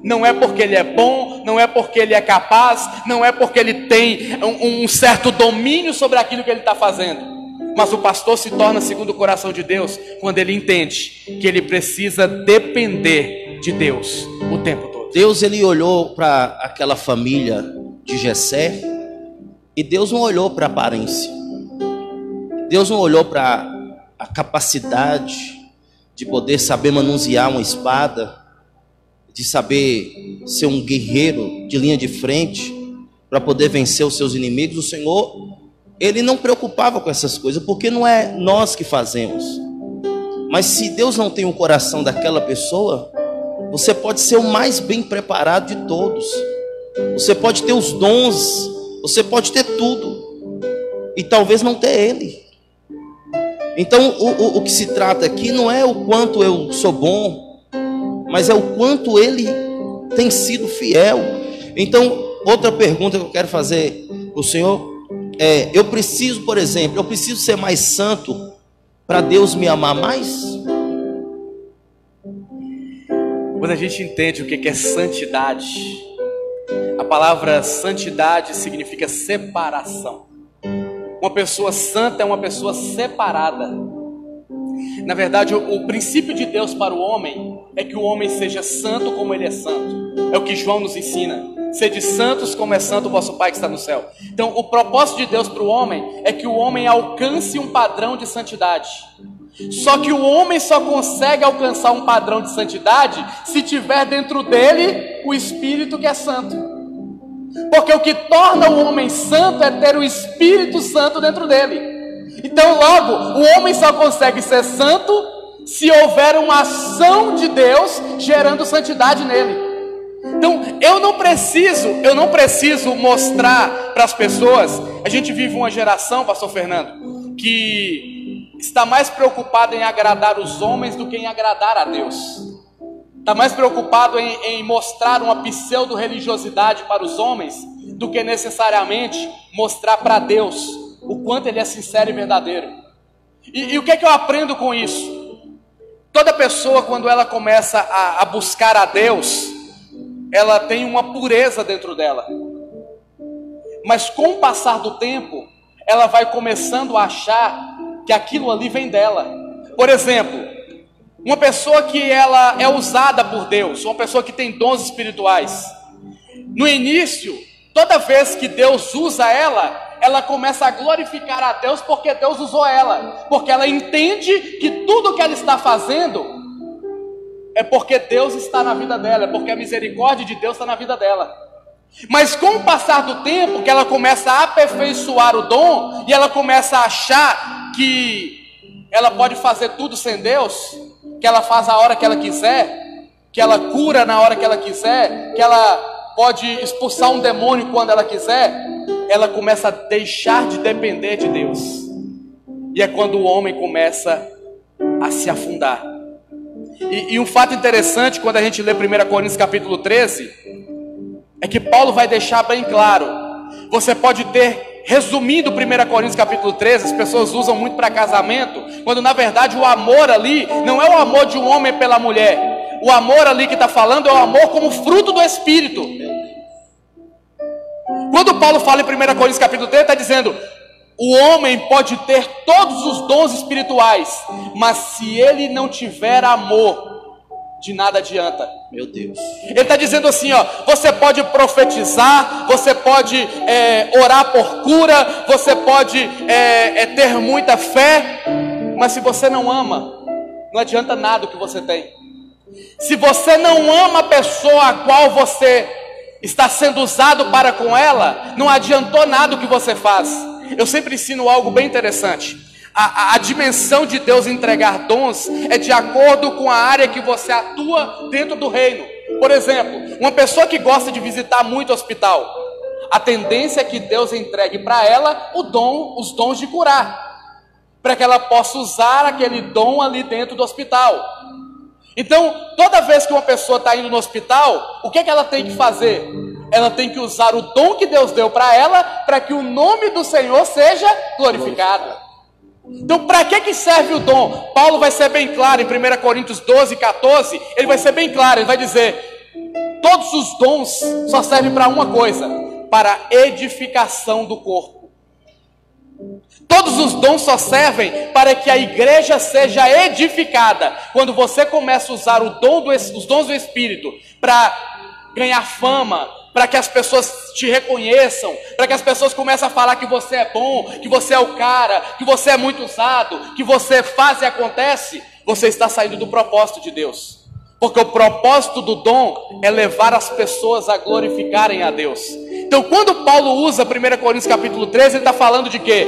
não é porque ele é bom, não é porque ele é capaz, não é porque ele tem um certo domínio sobre aquilo que ele está fazendo, mas o pastor se torna segundo o coração de Deus quando ele entende que ele precisa depender de Deus o tempo todo. Deus, ele olhou para aquela família de Jessé e Deus não olhou para a aparência. Deus não olhou para a capacidade de poder saber manusear uma espada. de saber ser um guerreiro de linha de frente para poder vencer os seus inimigos, o Senhor, Ele não preocupava com essas coisas, porque não é nós que fazemos. Mas se Deus não tem o coração daquela pessoa, você pode ser o mais bem preparado de todos. Você pode ter os dons, você pode ter tudo, e talvez não ter Ele. Então o que se trata aqui não é o quanto eu sou bom, mas é o quanto Ele tem sido fiel. Então, outra pergunta que eu quero fazer para o Senhor é: eu preciso, por exemplo, eu preciso ser mais santo para Deus me amar mais? Quando a gente entende o que é santidade, a palavra santidade significa separação. Uma pessoa santa é uma pessoa separada. Na verdade, o princípio de Deus para o homem é que o homem seja santo como ele é santo. É o que João nos ensina: sede santos como é santo o vosso Pai que está no céu. Então, o propósito de Deus para o homem é que o homem alcance um padrão de santidade. Só que o homem só consegue alcançar um padrão de santidade se tiver dentro dele o Espírito que é santo. Porque o que torna o homem santo é ter o Espírito Santo dentro dele. Então logo, o homem só consegue ser santo se houver uma ação de Deus gerando santidade nele. Então eu não preciso mostrar para as pessoas. A gente vive uma geração, pastor Fernando, que está mais preocupado em agradar os homens do que em agradar a Deus. Está mais preocupado em mostrar uma pseudo-religiosidade para os homens do que necessariamente mostrar para Deus o quanto Ele é sincero e verdadeiro. E o que é que eu aprendo com isso? Toda pessoa, quando ela começa a buscar a Deus, ela tem uma pureza dentro dela. Mas com o passar do tempo, ela vai começando a achar que aquilo ali vem dela. Por exemplo, uma pessoa que ela é usada por Deus, uma pessoa que tem dons espirituais, no início, toda vez que Deus usa ela começa a glorificar a Deus porque Deus usou ela, porque ela entende que tudo que ela está fazendo é porque Deus está na vida dela, é porque a misericórdia de Deus está na vida dela. Mas com o passar do tempo, que ela começa a aperfeiçoar o dom, e ela começa a achar que ela pode fazer tudo sem Deus, que ela faz a hora que ela quiser, que ela cura na hora que ela quiser, que ela pode expulsar um demônio quando ela quiser, ela começa a deixar de depender de Deus. E é quando o homem começa a se afundar. E um fato interessante, quando a gente lê 1 Coríntios capítulo 13, é que Paulo vai deixar bem claro. Você pode ter, resumindo 1 Coríntios capítulo 13, as pessoas usam muito para casamento, quando na verdade o amor ali não é o amor de um homem pela mulher. O amor ali que está falando é o amor como fruto do Espírito. Quando Paulo fala em 1 Coríntios capítulo 13, está dizendo: o homem pode ter todos os dons espirituais, mas se ele não tiver amor, de nada adianta. Meu Deus. Ele está dizendo assim, ó: você pode profetizar, você pode orar por cura, você pode ter muita fé, mas se você não ama, não adianta nada o que você tem. Se você não ama a pessoa a qual você está sendo usado para com ela, não adiantou nada o que você faz. Eu sempre ensino algo bem interessante. A dimensão de Deus entregar dons é de acordo com a área que você atua dentro do reino. Por exemplo, uma pessoa que gosta de visitar muito hospital, a tendência é que Deus entregue para ela os dons de curar, para que ela possa usar aquele dom ali dentro do hospital. Então, toda vez que uma pessoa está indo no hospital, o que ela tem que fazer? Ela tem que usar o dom que Deus deu para ela, para que o nome do Senhor seja glorificado. Então, para que serve o dom? Paulo vai ser bem claro em 1 Coríntios 12, 14, ele vai ser bem claro, ele vai dizer: todos os dons só servem para uma coisa, para a edificação do corpo. Todos os dons só servem para que a igreja seja edificada. Quando você começa a usar os dons do Espírito para ganhar fama, para que as pessoas te reconheçam, para que as pessoas comecem a falar que você é bom, que você é o cara, que você é muito usado, que você faz e acontece, você está saindo do propósito de Deus. Porque o propósito do dom é levar as pessoas a glorificarem a Deus. Então quando Paulo usa 1 Coríntios capítulo 13, ele está falando de quê?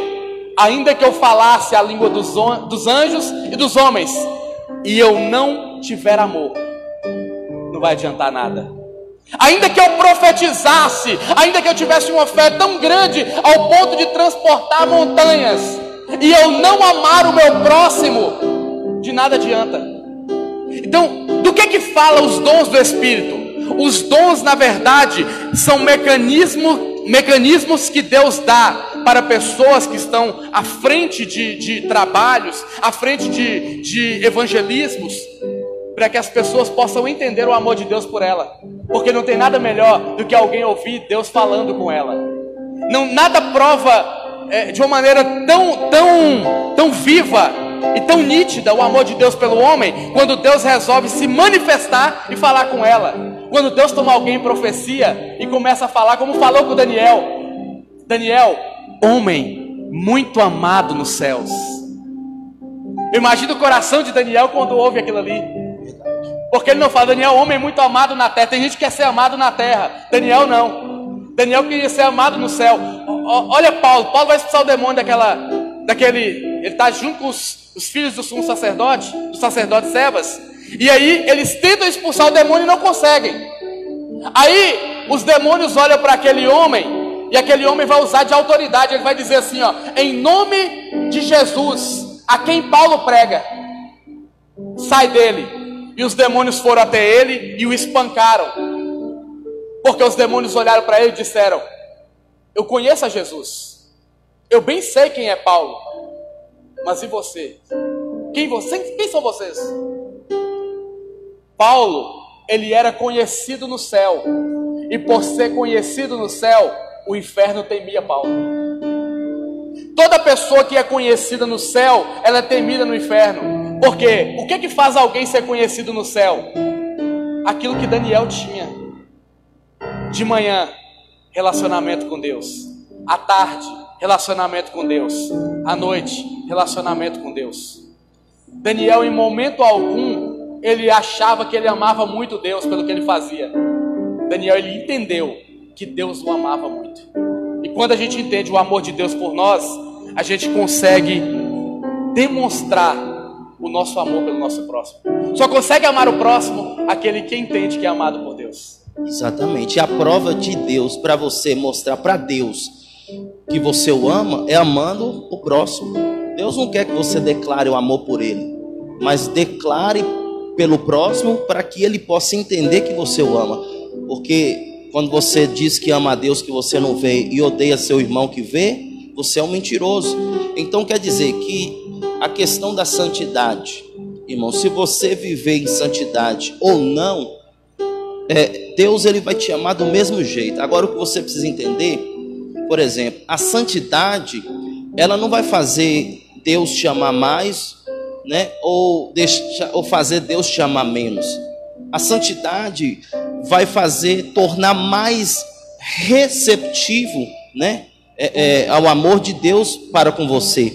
Ainda que eu falasse a língua dos anjos e dos homens, e eu não tiver amor, não vai adiantar nada. Ainda que eu profetizasse, ainda que eu tivesse uma fé tão grande ao ponto de transportar montanhas, e eu não amar o meu próximo, de nada adianta. Então, do que fala os dons do Espírito? Os dons, na verdade, são mecanismos que Deus dá para pessoas que estão à frente de trabalhos, à frente de evangelismos, para que as pessoas possam entender o amor de Deus por ela. Porque não tem nada melhor do que alguém ouvir Deus falando com ela. Nada prova de uma maneira tão viva e tão nítida o amor de Deus pelo homem, quando Deus resolve se manifestar e falar com ela. Quando Deus toma alguém em profecia e começa a falar, como falou com Daniel. Daniel, homem muito amado nos céus. Eu imagino o coração de Daniel quando ouve aquilo ali. Porque ele não fala, Daniel, homem muito amado na terra. Tem gente que quer ser amado na terra, Daniel não. Daniel queria ser amado no céu. Olha Paulo vai expulsar o demônio ele está junto com os filhos do sumo sacerdote, do sacerdote Sebas. E aí eles tentam expulsar o demônio e não conseguem. Aí os demônios olham para aquele homem, e aquele homem vai usar de autoridade. Ele vai dizer assim, ó, em nome de Jesus, a quem Paulo prega, sai dele. E os demônios foram até ele e o espancaram. Porque os demônios olharam para ele e disseram, eu conheço a Jesus, eu bem sei quem é Paulo, mas e você? Quem são vocês? Paulo, ele era conhecido no céu, e por ser conhecido no céu, o inferno temia Paulo. Toda pessoa que é conhecida no céu, ela é temida no inferno. Porque o que faz alguém ser conhecido no céu? Aquilo que Daniel tinha. De manhã, relacionamento com Deus. À tarde, relacionamento com Deus. À noite, relacionamento com Deus. Daniel, em momento algum, ele achava que ele amava muito Deus pelo que ele fazia. Daniel, ele entendeu que Deus o amava muito. E quando a gente entende o amor de Deus por nós, a gente consegue demonstrar o nosso amor pelo nosso próximo. Só consegue amar o próximo aquele que entende que é amado por Deus. Exatamente. E a prova de Deus para você mostrar para Deus que você o ama é amando o próximo. Deus não quer que você declare o amor por ele, mas declare pelo próximo para que ele possa entender que você o ama. Porque quando você diz que ama a Deus que você não vê e odeia seu irmão que vê, você é um mentiroso. Então quer dizer que a questão da santidade, irmão, se você viver em santidade ou não, Deus ele vai te amar do mesmo jeito. Agora o que você precisa entender, por exemplo, a santidade, ela não vai fazer Deus te amar mais, né? Ou fazer Deus te amar menos. A santidade vai tornar mais receptivo, né? Ao amor de Deus para com você.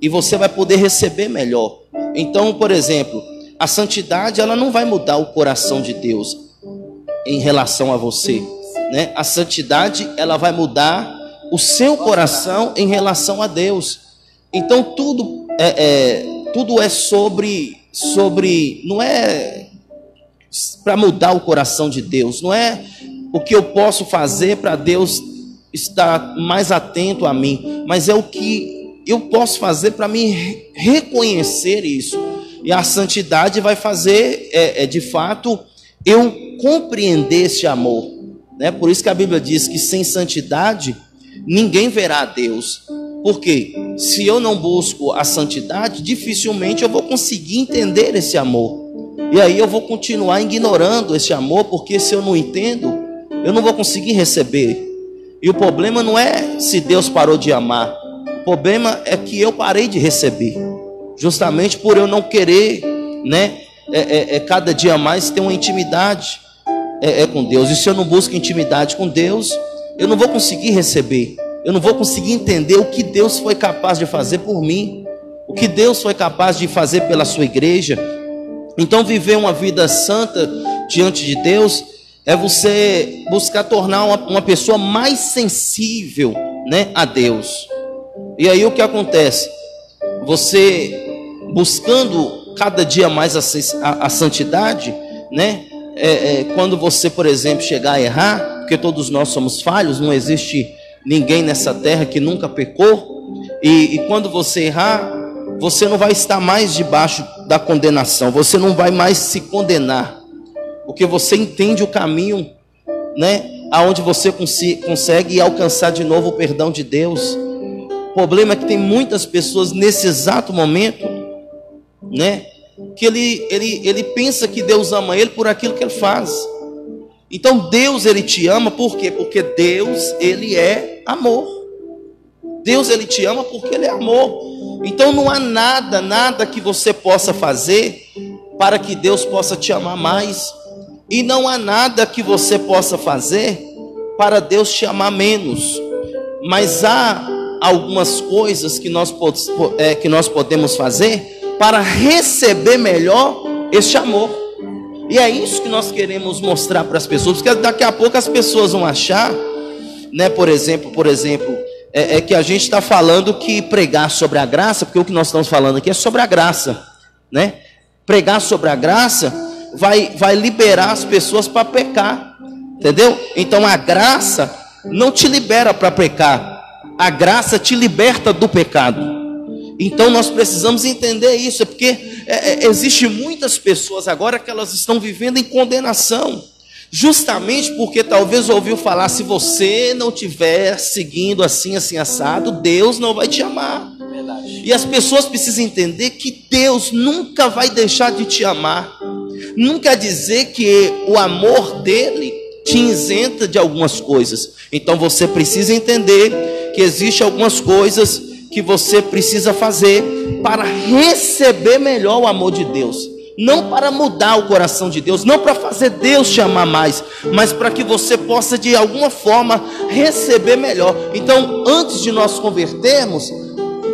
E você vai poder receber melhor. Então, por exemplo, a santidade ela não vai mudar o coração de Deus em relação a você, né? A santidade ela vai mudar o seu coração em relação a Deus. Então tudo é sobre não é para mudar o coração de Deus, não é o que eu posso fazer para Deus estar mais atento a mim, mas é o que eu posso fazer para me reconhecer isso. E a santidade vai fazer, de fato, eu compreender esse amor, né? Por isso que a Bíblia diz que sem santidade ninguém verá a Deus. Porque se eu não busco a santidade, dificilmente eu vou conseguir entender esse amor. E aí eu vou continuar ignorando esse amor, porque se eu não entendo, eu não vou conseguir receber. E o problema não é se Deus parou de amar. O problema é que eu parei de receber. Justamente por eu não querer, né? Cada dia mais ter uma intimidade com Deus. E se eu não busco intimidade com Deus, eu não vou conseguir receber. Eu não vou conseguir entender o que Deus foi capaz de fazer por mim, o que Deus foi capaz de fazer pela sua igreja. Então viver uma vida santa diante de Deus é você buscar tornar uma pessoa mais sensível, né, a Deus. E aí o que acontece? Você buscando cada dia mais a santidade, né? Quando você, por exemplo, chegar a errar, porque todos nós somos falhos, não existe ninguém nessa terra que nunca pecou, e quando você errar, você não vai estar mais debaixo da condenação, você não vai mais se condenar, porque você entende o caminho, né, aonde você consegue alcançar de novo o perdão de Deus. O problema é que tem muitas pessoas nesse exato momento, né, que ele pensa que Deus ama ele por aquilo que ele faz. Então Deus, ele te ama por quê? Porque Deus, ele é amor. Deus, ele te ama porque ele é amor. Então não há nada que você possa fazer para que Deus possa te amar mais. E não há nada que você possa fazer para Deus te amar menos. Mas há algumas coisas que nós podemos fazer para receber melhor este amor. E é isso que nós queremos mostrar para as pessoas, porque daqui a pouco as pessoas vão achar, né, por exemplo, que a gente está falando que pregar sobre a graça, porque o que nós estamos falando aqui é sobre a graça, né? Pregar sobre a graça vai liberar as pessoas para pecar, entendeu? Então a graça não te libera para pecar, a graça te liberta do pecado. Então nós precisamos entender isso, porque existe muitas pessoas agora que elas estão vivendo em condenação, justamente porque talvez ouviu falar, se você não estiver seguindo assim assado, Deus não vai te amar. Verdade. E as pessoas precisam entender que Deus nunca vai deixar de te amar. Não quer dizer que o amor dele te isenta de algumas coisas. Então você precisa entender que existem algumas coisas que você precisa fazer para receber melhor o amor de Deus, não para mudar o coração de Deus, não para fazer Deus te amar mais, mas para que você possa de alguma forma receber melhor. Então, antes de nós convertermos,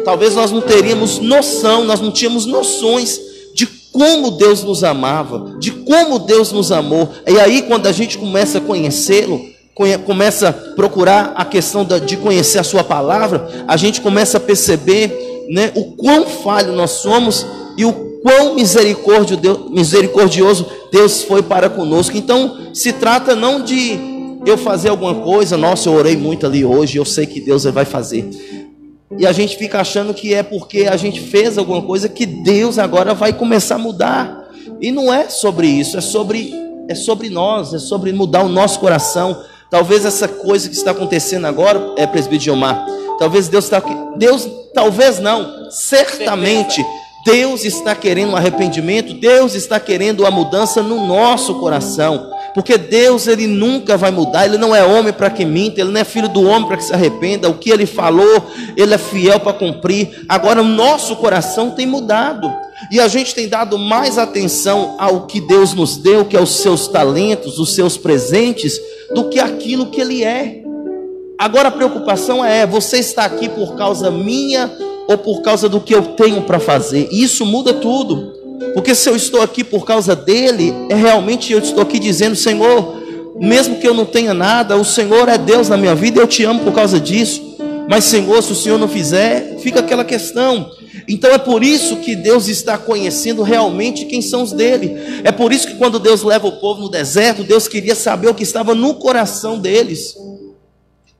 talvez nós não teríamos noção, nós não tínhamos noções de como Deus nos amava, de como Deus nos amou. E aí, quando a gente começa a conhecê-lo, começa a procurar a questão de conhecer a sua palavra, a gente começa a perceber, né, o quão falho nós somos e o quão misericordioso Deus foi para conosco. Então se trata não de eu fazer alguma coisa, nossa, eu orei muito ali hoje, eu sei que Deus vai fazer, e a gente fica achando que é porque a gente fez alguma coisa que Deus agora vai começar a mudar. E não é sobre isso, é sobre nós, é sobre mudar o nosso coração. Talvez essa coisa que está acontecendo agora, presbítero Gilmar, talvez talvez não, certamente Deus está querendo um arrependimento, Deus está querendo uma mudança no nosso coração, porque Deus, ele nunca vai mudar, ele não é homem para que minta, ele não é filho do homem para que se arrependa, o que ele falou, ele é fiel para cumprir. Agora o nosso coração tem mudado, e a gente tem dado mais atenção ao que Deus nos deu, que é os seus talentos, os seus presentes, do que aquilo que ele é. Agora a preocupação você está aqui por causa minha ou por causa do que eu tenho para fazer? E isso muda tudo, porque se eu estou aqui por causa dele, realmente eu estou aqui dizendo, Senhor, mesmo que eu não tenha nada, o Senhor é Deus na minha vida e eu te amo por causa disso. Mas Senhor, se o Senhor não fizer, fica aquela questão. Então é por isso que Deus está conhecendo realmente quem são os dele. É por isso que quando Deus leva o povo no deserto, Deus queria saber o que estava no coração deles.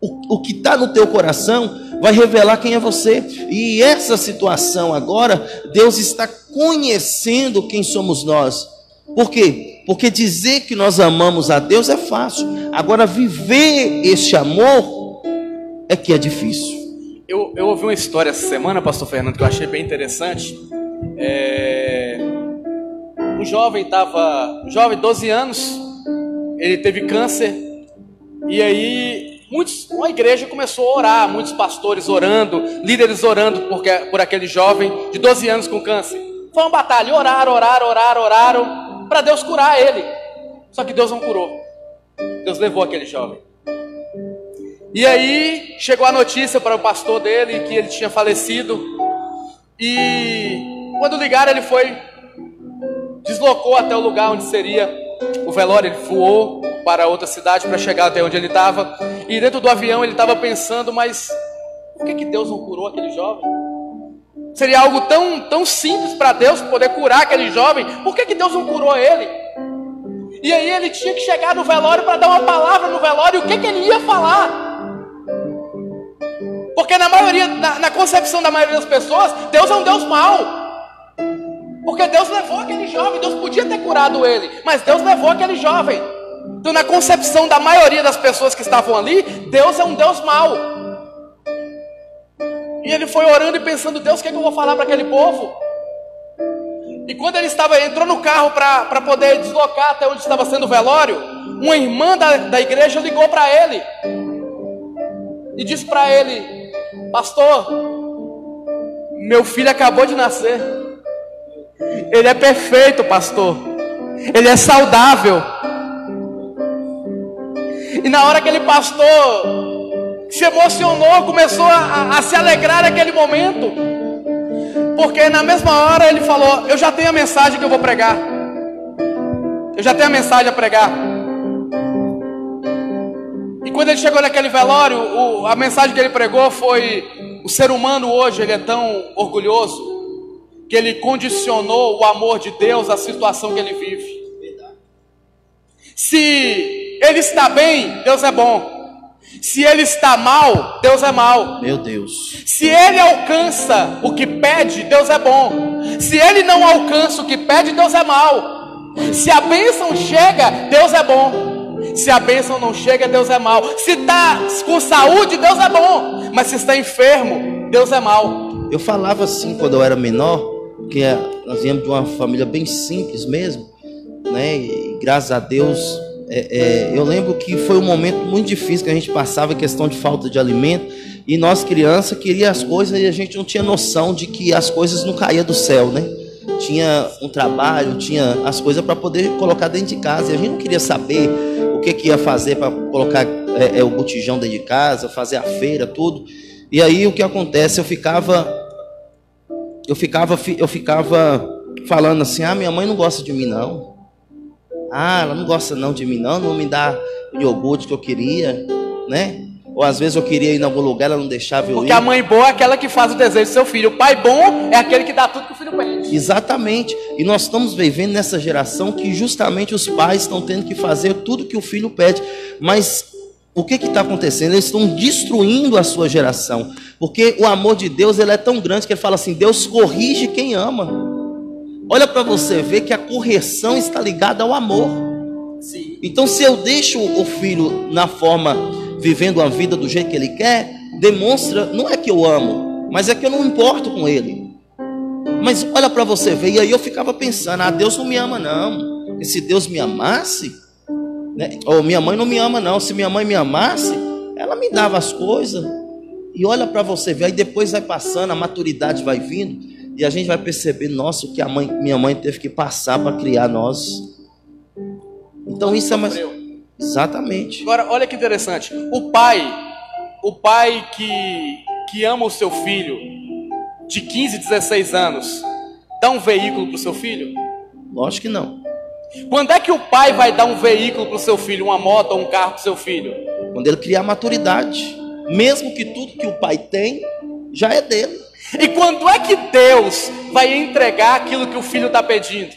O que está no teu coração vai revelar quem é você. E essa situação agora, Deus está conhecendo quem somos nós. Por quê? Porque dizer que nós amamos a Deus é fácil. Agora um este amor é que é difícil. Eu ouvi uma história essa semana, pastor Fernando, que eu achei bem interessante. Um jovem, 12 anos, ele teve câncer, e aí uma igreja começou a orar, muitos pastores orando, líderes orando por aquele jovem de 12 anos com câncer. Foi uma batalha, oraram para Deus curar ele. Só que Deus não curou. Deus levou aquele jovem. E aí chegou a notícia para o pastor dele que ele tinha falecido. E quando ligaram, ele foi deslocou até o lugar onde seria o velório. Ele voou para outra cidade para chegar até onde ele estava. E dentro do avião ele estava pensando, mas por que Deus não curou aquele jovem? Seria algo tão simples para Deus poder curar aquele jovem. Por que Deus não curou ele? E aí ele tinha que chegar no velório para dar uma palavra no velório. E o que ele ia falar? Porque na concepção da maioria das pessoas, Deus é um Deus mau. Porque Deus levou aquele jovem. Deus podia ter curado ele, mas Deus levou aquele jovem. Então, na concepção da maioria das pessoas que estavam ali, Deus é um Deus mau. E ele foi orando e pensando, Deus, o que eu vou falar para aquele povo? E quando ele entrou no carro para poder deslocar até onde estava sendo o velório, uma irmã da igreja ligou para ele e disse para ele: pastor, meu filho acabou de nascer. Ele é perfeito, pastor. Ele é saudável. E na hora que aquele pastor se emocionou, começou a se alegrar naquele momento, porque na mesma hora ele falou: eu já tenho a mensagem que eu vou pregar. Eu já tenho a mensagem a pregar. E quando ele chegou naquele velório, a mensagem que ele pregou foi: o ser humano hoje, ele é tão orgulhoso que ele condicionou o amor de Deus à situação que ele vive. Se ele está bem, Deus é bom. Se ele está mal, Deus é mal. Meu Deus. Se ele alcança o que pede, Deus é bom. Se ele não alcança o que pede, Deus é mal. Se a bênção chega, Deus é bom. Se a bênção não chega, Deus é mal. Se está com saúde, Deus é bom. Mas se está enfermo, Deus é mal. Eu falava assim quando eu era menor, que nós viemos de uma família bem simples mesmo, né? E graças a Deus, eu lembro que foi um momento muito difícil que a gente passava, questão de falta de alimento, e nós crianças queríamos as coisas e a gente não tinha noção de que as coisas não caíam do céu, né? Tinha um trabalho, tinha as coisas para poder colocar dentro de casa, e a gente não queria saber o que ia fazer para colocar o botijão dentro de casa, fazer a feira, tudo. E aí o que acontece, eu ficava falando assim: ah, minha mãe não gosta de mim não. Ah, ela não gosta não de mim não me dá o iogurte que eu queria, né? Ou às vezes eu queria ir em algum lugar, ela não deixava eu ir. Porque a mãe boa é aquela que faz o desejo do seu filho. O pai bom é aquele que dá tudo que o filho pede. Exatamente. E nós estamos vivendo nessa geração que justamente os pais estão tendo que fazer tudo que o filho pede. Mas o que está acontecendo? Eles estão destruindo a sua geração. Porque o amor de Deus, ele é tão grande que ele fala assim: Deus corrige quem ama. Olha para você ver que a correção está ligada ao amor. Sim. Então, se eu deixo o filho na forma, vivendo a vida do jeito que ele quer, demonstra, não é que eu amo, mas é que eu não importo com ele. Mas olha para você ver, e aí eu ficava pensando: ah, Deus não me ama não. E se Deus me amasse, né? Ou minha mãe não me ama não. Se minha mãe me amasse, ela me dava as coisas. E olha para você ver, aí depois vai passando, a maturidade vai vindo, e a gente vai perceber, nossa, o que minha mãe teve que passar para criar nós. Então isso é mais... Exatamente. Agora, olha que interessante. O pai que ama o seu filho de 15, 16 anos, dá um veículo para o seu filho? Lógico que não. Quando é que o pai vai dar um veículo para o seu filho, uma moto ou um carro para o seu filho? Quando ele criar maturidade. Mesmo que tudo que o pai tem, já é dele. E quando é que Deus vai entregar aquilo que o filho está pedindo?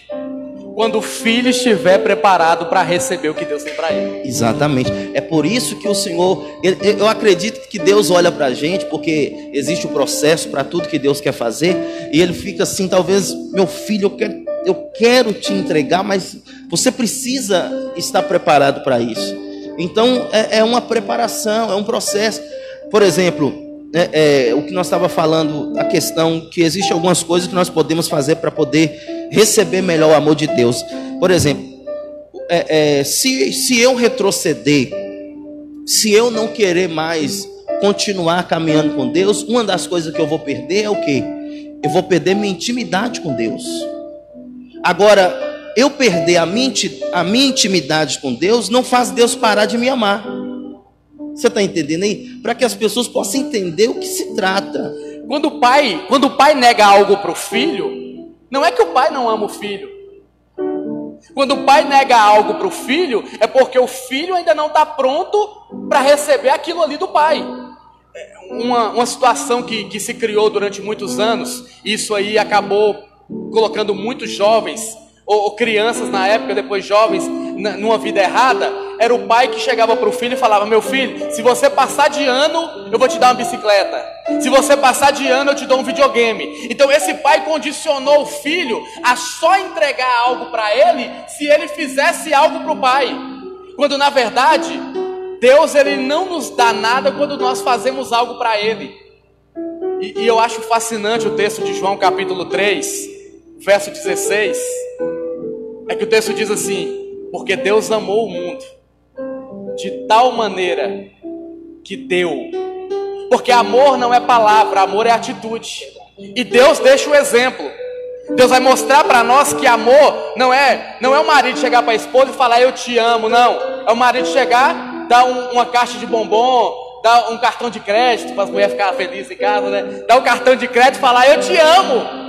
Quando o filho estiver preparado para receber o que Deus tem para ele. Exatamente. É por isso que o Senhor, eu acredito que Deus olha para a gente, porque existe o processo para tudo que Deus quer fazer, e Ele fica assim: talvez, meu filho, eu quero te entregar, mas você precisa estar preparado para isso. Então é uma preparação, é um processo. Por exemplo, o que nós estávamos falando, a questão que existe algumas coisas que nós podemos fazer para poder receber melhor o amor de Deus. Por exemplo, se eu retroceder, se eu não querer mais continuar caminhando com Deus, uma das coisas que eu vou perder é o quê? Eu vou perder minha intimidade com Deus. Agora, eu perder a minha intimidade com Deus não faz Deus parar de me amar. Você está entendendo aí? Para que as pessoas possam entender o que se trata. Quando o pai nega algo para o filho, não é que o pai não ama o filho. Quando o pai nega algo para o filho, é porque o filho ainda não está pronto para receber aquilo ali do pai. Uma situação que se criou durante muitos anos, isso aí acabou colocando muitos jovens, ou crianças na época, depois jovens, numa vida errada. Era o pai que chegava para o filho e falava: meu filho, se você passar de ano, eu vou te dar uma bicicleta. Se você passar de ano, eu te dou um videogame. Então esse pai condicionou o filho a só entregar algo para ele se ele fizesse algo para o pai. Quando na verdade, Deus ele não nos dá nada quando nós fazemos algo para ele. E eu acho fascinante o texto de João capítulo 3, verso 16. É que o texto diz assim: porque Deus amou o mundo de tal maneira que deu. Porque amor não é palavra, amor é atitude. E Deus deixa o exemplo. Deus vai mostrar para nós que amor não é o marido chegar para a esposa e falar: eu te amo. Não, é o marido chegar, dar uma caixa de bombom, dar um cartão de crédito para as mulheres ficarem felizes em casa, né? Dar um cartão de crédito e falar: eu te amo.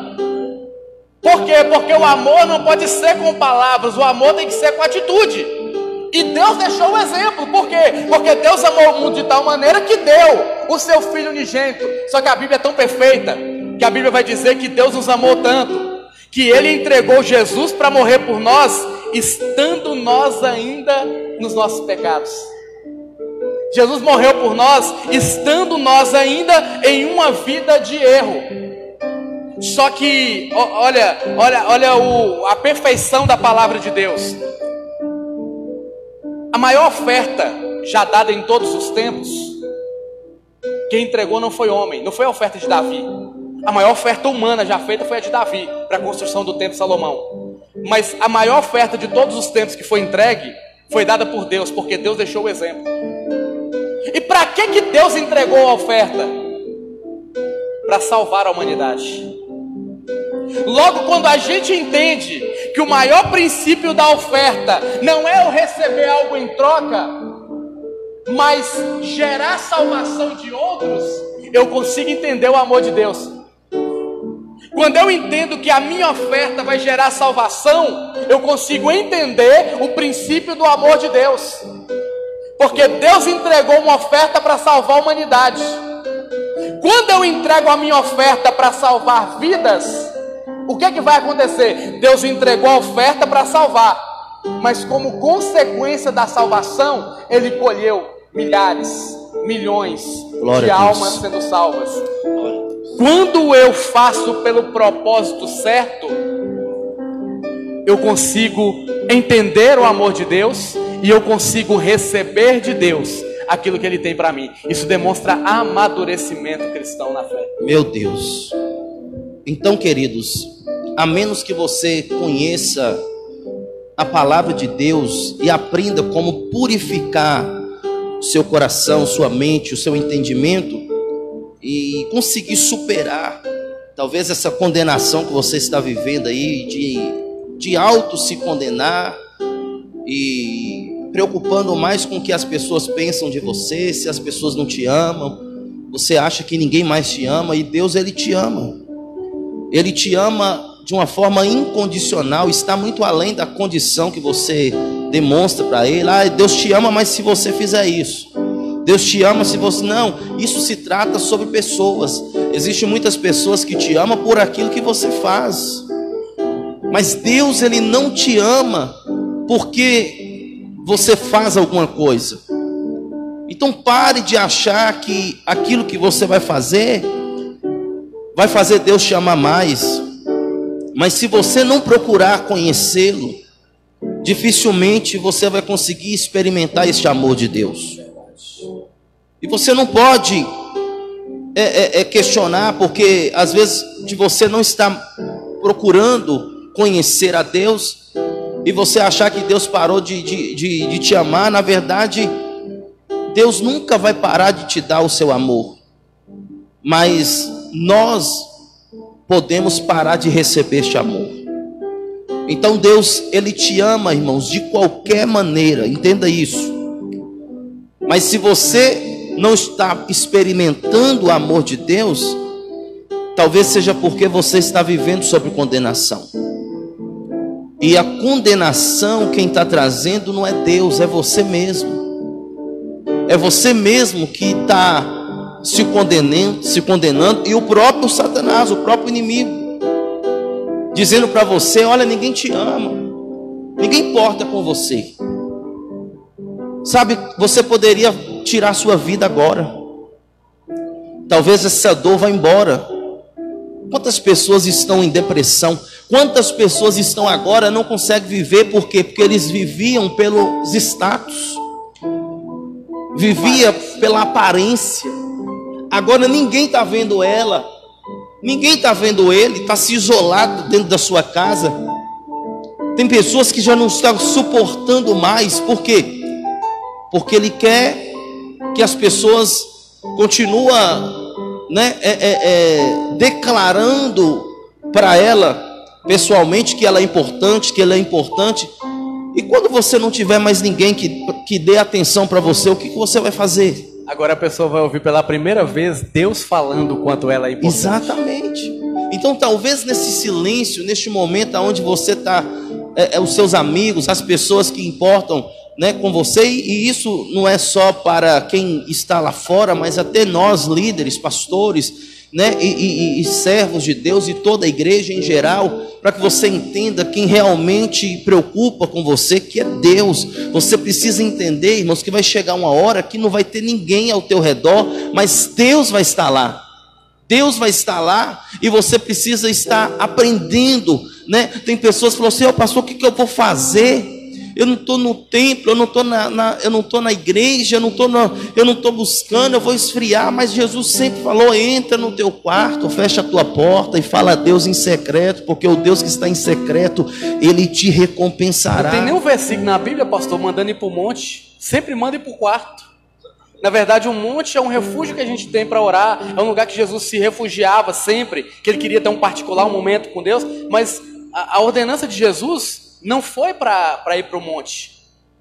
Por quê? Porque o amor não pode ser com palavras, o amor tem que ser com atitude. E Deus deixou o exemplo. Por quê? Porque Deus amou o mundo de tal maneira que deu o seu Filho unigênito. Só que a Bíblia é tão perfeita que a Bíblia vai dizer que Deus nos amou tanto que Ele entregou Jesus para morrer por nós, estando nós ainda nos nossos pecados. Jesus morreu por nós, estando nós ainda em uma vida de erro. Só que, olha a perfeição da palavra de Deus. A maior oferta já dada em todos os tempos, quem entregou não foi homem, não foi a oferta de Davi. A maior oferta humana já feita foi a de Davi, para a construção do templo de Salomão. Mas a maior oferta de todos os tempos que foi entregue, foi dada por Deus, porque Deus deixou o exemplo. E para que Deus entregou a oferta? Para salvar a humanidade. Logo, quando a gente entende que o maior princípio da oferta não é o receber algo em troca, mas gerar salvação de outros, eu consigo entender o amor de Deus. Quando eu entendo que a minha oferta vai gerar salvação, eu consigo entender o princípio do amor de Deus. Porque Deus entregou uma oferta para salvar a humanidade. Quando eu entrego a minha oferta para salvar vidas, o que é que vai acontecer? Deus entregou a oferta para salvar, mas como consequência da salvação, Ele colheu milhares, milhões de almas sendo salvas. Quando eu faço pelo propósito certo, eu consigo entender o amor de Deus e eu consigo receber de Deus aquilo que Ele tem para mim. Isso demonstra amadurecimento cristão na fé. Meu Deus. Então, queridos, a menos que você conheça a palavra de Deus e aprenda como purificar o seu coração, sua mente, o seu entendimento e conseguir superar talvez essa condenação que você está vivendo aí de auto se condenar e preocupando mais com o que as pessoas pensam de você, se as pessoas não te amam, você acha que ninguém mais te ama, e Deus, Ele te ama. Ele te ama de uma forma incondicional, está muito além da condição que você demonstra para Ele. Deus te ama, mas se você fizer isso. Deus te ama se você... Não, isso se trata sobre pessoas. Existem muitas pessoas que te amam por aquilo que você faz. Mas Deus, Ele não te ama porque você faz alguma coisa. Então pare de achar que aquilo que você vai fazer Deus te amar mais. Mas se você não procurar conhecê-lo, dificilmente você vai conseguir experimentar este amor de Deus. E você não pode questionar, porque às vezes de você não estar procurando conhecer a Deus e você achar que Deus parou de te amar. Na verdade, Deus nunca vai parar de te dar o seu amor, mas nós podemos parar de receber este amor. Então Deus, Ele te ama, irmãos, de qualquer maneira, entenda isso. Mas se você não está experimentando o amor de Deus, talvez seja porque você está vivendo sob condenação. E a condenação, quem está trazendo não é Deus, é você mesmo. É você mesmo que está se condenando, e o próprio Satanás, o próprio inimigo, dizendo para você: olha, ninguém te ama, ninguém importa com você. Sabe, você poderia tirar sua vida agora. Talvez essa dor vá embora. Quantas pessoas estão em depressão? Quantas pessoas estão agora, não conseguem viver, por quê? Porque eles viviam pelos status, vivia pela aparência. Agora ninguém está vendo ela, ninguém está vendo ele, está se isolado dentro da sua casa. Tem pessoas que já não estão suportando mais. Por quê? Porque ele quer que as pessoas continuem, declarando para ela pessoalmente que ela é importante, que ele é importante. E quando você não tiver mais ninguém que dê atenção para você, o que você vai fazer? Agora a pessoa vai ouvir pela primeira vez Deus falando o quanto ela é importante. Exatamente. Então talvez nesse silêncio, neste momento onde você está, os seus amigos, as pessoas que importam, com você, e isso não é só para quem está lá fora, mas até nós líderes, pastores, e servos de Deus, e toda a igreja em geral, para que você entenda quem realmente preocupa com você, que é Deus. Você precisa entender, irmãos, que vai chegar uma hora que não vai ter ninguém ao teu redor, mas Deus vai estar lá. Deus vai estar lá, e você precisa estar aprendendo, Tem pessoas que falam assim: pastor, o que eu vou fazer? Eu não estou no templo, eu não estou na igreja, eu não estou buscando, eu vou esfriar. Mas Jesus sempre falou: entra no teu quarto, fecha a tua porta e fala a Deus em secreto, porque o Deus que está em secreto, Ele te recompensará. Não tem nenhum versículo na Bíblia, pastor, mandando ir para o monte. Sempre manda ir para o quarto. Na verdade, um monte é um refúgio que a gente tem para orar, é um lugar que Jesus se refugiava sempre, que Ele queria ter um particular, um momento com Deus. Mas a ordenança de Jesus não foi para ir para o monte,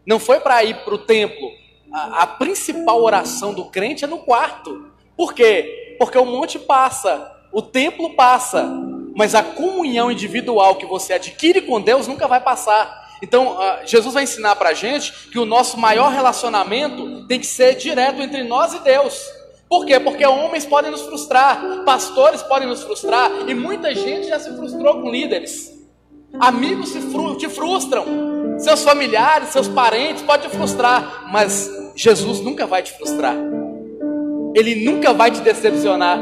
não foi para ir para o templo. A principal oração do crente é no quarto. Por quê? Porque o monte passa, o templo passa, mas a comunhão individual que você adquire com Deus nunca vai passar. Então Jesus vai ensinar para a gente que o nosso maior relacionamento tem que ser direto entre nós e Deus. Por quê? Porque homens podem nos frustrar, pastores podem nos frustrar, e muita gente já se frustrou com líderes. Amigos te frustram, seus familiares, seus parentes podem te frustrar, mas Jesus nunca vai te frustrar, Ele nunca vai te decepcionar.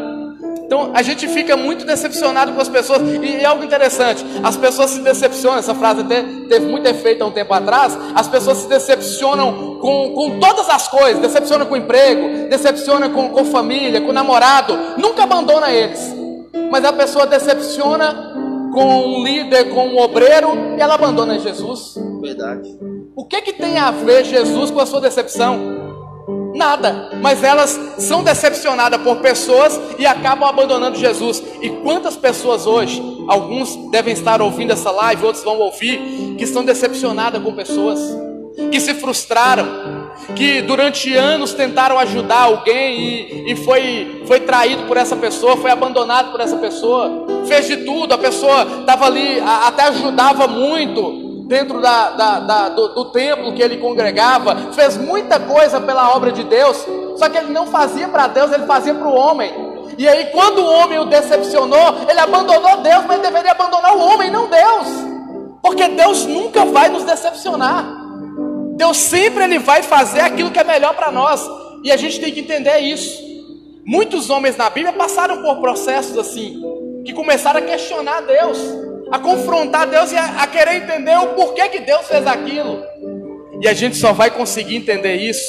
Então a gente fica muito decepcionado com as pessoas, e é algo interessante, as pessoas se decepcionam, essa frase até teve muito efeito há um tempo atrás. As pessoas se decepcionam com todas as coisas, decepcionam com o emprego, decepcionam com família, com o namorado, nunca abandona eles, mas a pessoa decepciona com um líder, com um obreiro, e ela abandona Jesus. Verdade. O que tem a ver Jesus com a sua decepção? Nada. Mas elas são decepcionadas por pessoas e acabam abandonando Jesus. E quantas pessoas hoje, alguns devem estar ouvindo essa live, outros vão ouvir, que estão decepcionadas com pessoas, que se frustraram, que durante anos tentaram ajudar alguém e foi traído por essa pessoa, foi abandonado por essa pessoa, fez de tudo, a pessoa estava ali, até ajudava muito dentro do templo que ele congregava, fez muita coisa pela obra de Deus, só que ele não fazia para Deus, ele fazia para o homem. E aí quando o homem o decepcionou, ele abandonou Deus, mas deveria abandonar o homem, não Deus, porque Deus nunca vai nos decepcionar. Deus sempre Ele vai fazer aquilo que é melhor para nós, e a gente tem que entender isso. Muitos homens na Bíblia passaram por processos assim, que começaram a questionar Deus, a confrontar Deus e a querer entender o porquê que Deus fez aquilo. E a gente só vai conseguir entender isso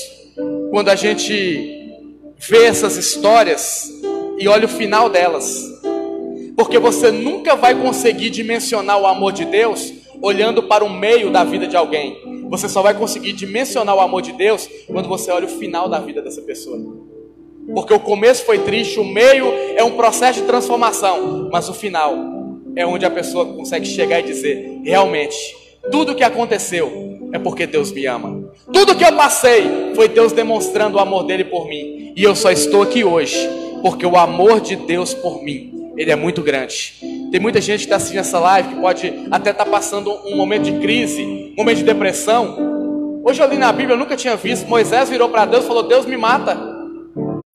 quando a gente vê essas histórias e olha o final delas, porque você nunca vai conseguir dimensionar o amor de Deus olhando para o meio da vida de alguém. Você só vai conseguir dimensionar o amor de Deus quando você olha o final da vida dessa pessoa. Porque o começo foi triste, o meio é um processo de transformação, mas o final é onde a pessoa consegue chegar e dizer: realmente, tudo que aconteceu é porque Deus me ama. Tudo que eu passei foi Deus demonstrando o amor dele por mim. E eu só estou aqui hoje porque o amor de Deus por mim, ele é muito grande. Tem muita gente que está assistindo essa live que pode até estar passando um momento de crise, um momento de depressão. Hoje eu li na Bíblia, eu nunca tinha visto. Moisés virou para Deus e falou: Deus, me mata.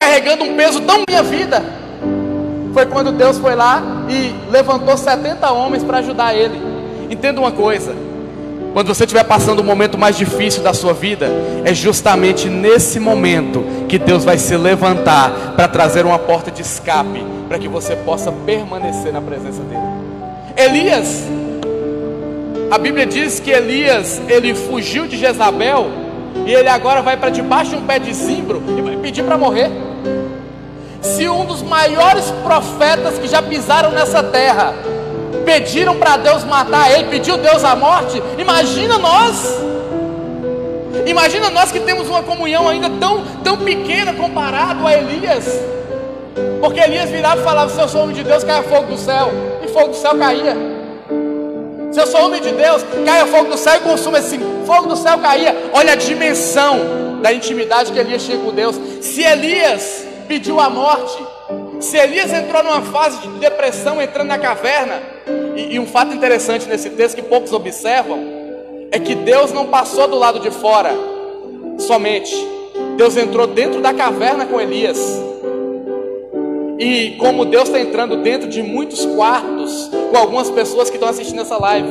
Carregando um peso tão minha vida. Foi quando Deus foi lá e levantou 70 homens para ajudar ele. Entenda uma coisa: quando você estiver passando o momento mais difícil da sua vida, é justamente nesse momento que Deus vai se levantar para trazer uma porta de escape, para que você possa permanecer na presença dele. Elias, a Bíblia diz que Elias, ele fugiu de Jezabel, e ele agora vai para debaixo de um pé de zimbro e vai pedir para morrer. Se um dos maiores profetas que já pisaram nessa terra pediram para Deus matar ele, pediu Deus a morte, imagina nós que temos uma comunhão ainda tão pequena comparado a Elias. Porque Elias virava e falava: se eu sou homem de Deus, caia fogo do céu. E fogo do céu caía. Se eu sou homem de Deus, caia fogo do céu e consuma esse fogo do céu caía. Olha a dimensão da intimidade que Elias tinha com Deus. Se Elias pediu a morte, se Elias entrou numa fase de depressão, entrando na caverna, e um fato interessante nesse texto que poucos observam, é que Deus não passou do lado de fora somente. Deus entrou dentro da caverna com Elias. E como Deus está entrando dentro de muitos quartos, com algumas pessoas que estão assistindo essa live,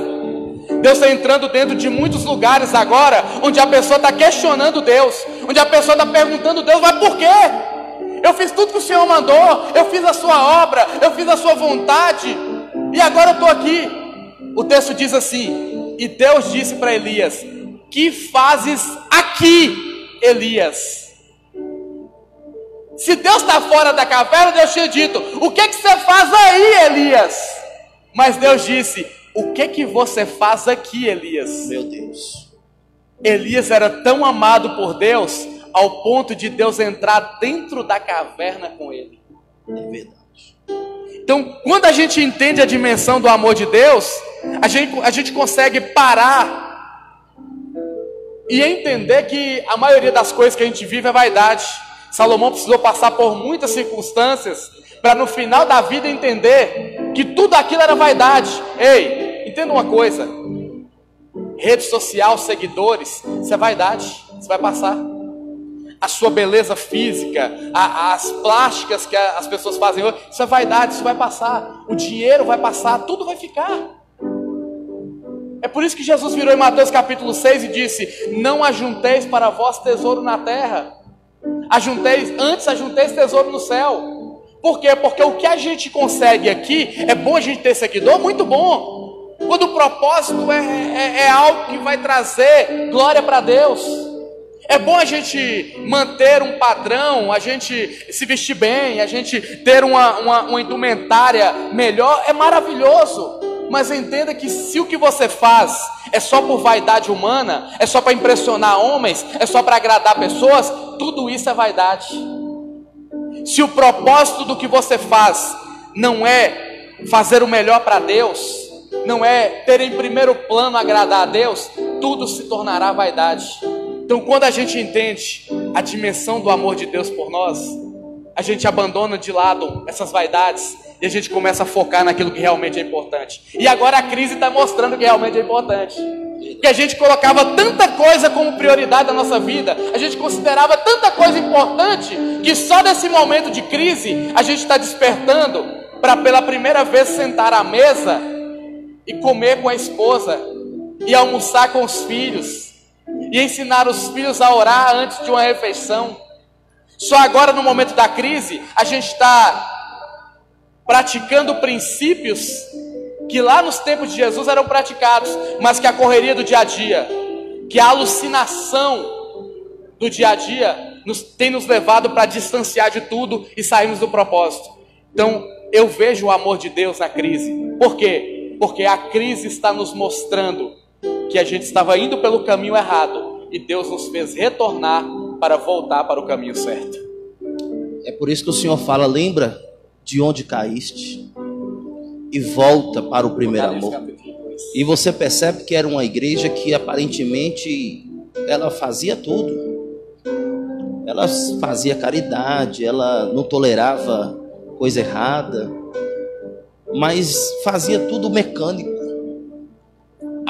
Deus está entrando dentro de muitos lugares agora, onde a pessoa está questionando Deus, onde a pessoa está perguntando Deus: mas por quê? Eu fiz tudo que o Senhor mandou, eu fiz a sua obra, eu fiz a sua vontade, e agora eu estou aqui. O texto diz assim: e Deus disse para Elias: que fazes aqui, Elias? Se Deus está fora da caverna, Deus tinha dito: o que você faz aí, Elias? Mas Deus disse: o que você faz aqui, Elias? Meu Deus. Elias era tão amado por Deus, ao ponto de Deus entrar dentro da caverna com ele. É verdade. Então, quando a gente entende a dimensão do amor de Deus, a gente consegue parar e entender que a maioria das coisas que a gente vive é vaidade. Salomão precisou passar por muitas circunstâncias para no final da vida entender que tudo aquilo era vaidade. Ei, entenda uma coisa: rede social, seguidores, isso é vaidade, isso vai passar. A sua beleza física, as plásticas que as pessoas fazem hoje, isso é vaidade, isso vai passar. O dinheiro vai passar, tudo vai ficar. É por isso que Jesus virou em Mateus capítulo 6 e disse: não ajunteis para vós tesouro na terra, ajunteis tesouro no céu. Por quê? Porque o que a gente consegue aqui, é bom a gente ter seguidor, muito bom. Quando o propósito é algo que vai trazer glória para Deus. É bom a gente manter um padrão, a gente se vestir bem, a gente ter uma indumentária melhor, é maravilhoso. Mas entenda que se o que você faz é só por vaidade humana, é só para impressionar homens, é só para agradar pessoas, tudo isso é vaidade. Se o propósito do que você faz não é fazer o melhor para Deus, não é ter em primeiro plano agradar a Deus, tudo se tornará vaidade. Então, quando a gente entende a dimensão do amor de Deus por nós, a gente abandona de lado essas vaidades e a gente começa a focar naquilo que realmente é importante. E agora a crise está mostrando que realmente é importante. Que a gente colocava tanta coisa como prioridade da nossa vida, a gente considerava tanta coisa importante, que só nesse momento de crise a gente está despertando para pela primeira vez sentar à mesa e comer com a esposa, e almoçar com os filhos, e ensinar os filhos a orar antes de uma refeição. Só agora, no momento da crise, a gente está praticando princípios que lá nos tempos de Jesus eram praticados, mas que a correria do dia a dia, que a alucinação do dia a dia tem nos levado para distanciar de tudo e sairmos do propósito. Então, eu vejo o amor de Deus na crise. Por quê? Porque a crise está nos mostrando que a gente estava indo pelo caminho errado e Deus nos fez retornar para voltar para o caminho certo. É por isso que o Senhor fala: lembra de onde caíste e volta para o primeiro amor. E você percebe que era uma igreja que aparentemente ela fazia tudo. Ela fazia caridade, ela não tolerava coisa errada. mas fazia tudo mecânico.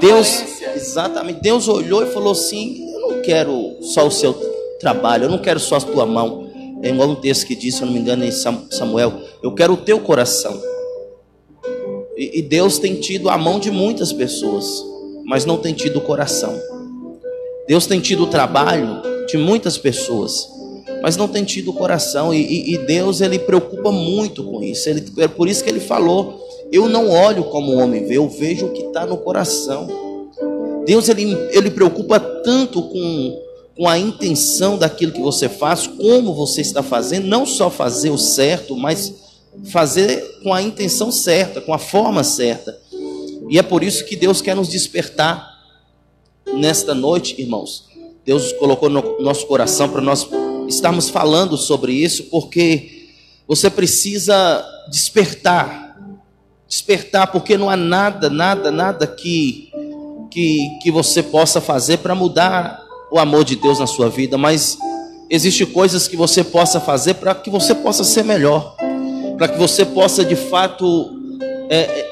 Deus, exatamente, Deus olhou e falou assim: eu não quero só o seu trabalho, eu não quero só a tua mão. É igual um texto que diz, se eu não me engano, em Samuel, eu quero o teu coração. E Deus tem tido a mão de muitas pessoas, mas não tem tido o coração. Deus tem tido o trabalho de muitas pessoas, mas não tem tido o coração. E Deus, ele preocupa muito com isso. É por isso que ele falou: eu não olho como o homem vê, eu vejo o que está no coração. Deus, ele preocupa tanto com a intenção daquilo que você faz, como você está fazendo, não só fazer o certo, mas fazer com a intenção certa, com a forma certa. E é por isso que Deus quer nos despertar nesta noite, irmãos. Deus colocou no nosso coração para nós estarmos falando sobre isso, porque você precisa despertar, porque não há nada que você possa fazer para mudar o amor de Deus na sua vida, mas existem coisas que você possa fazer para que você possa ser melhor, para que você possa de fato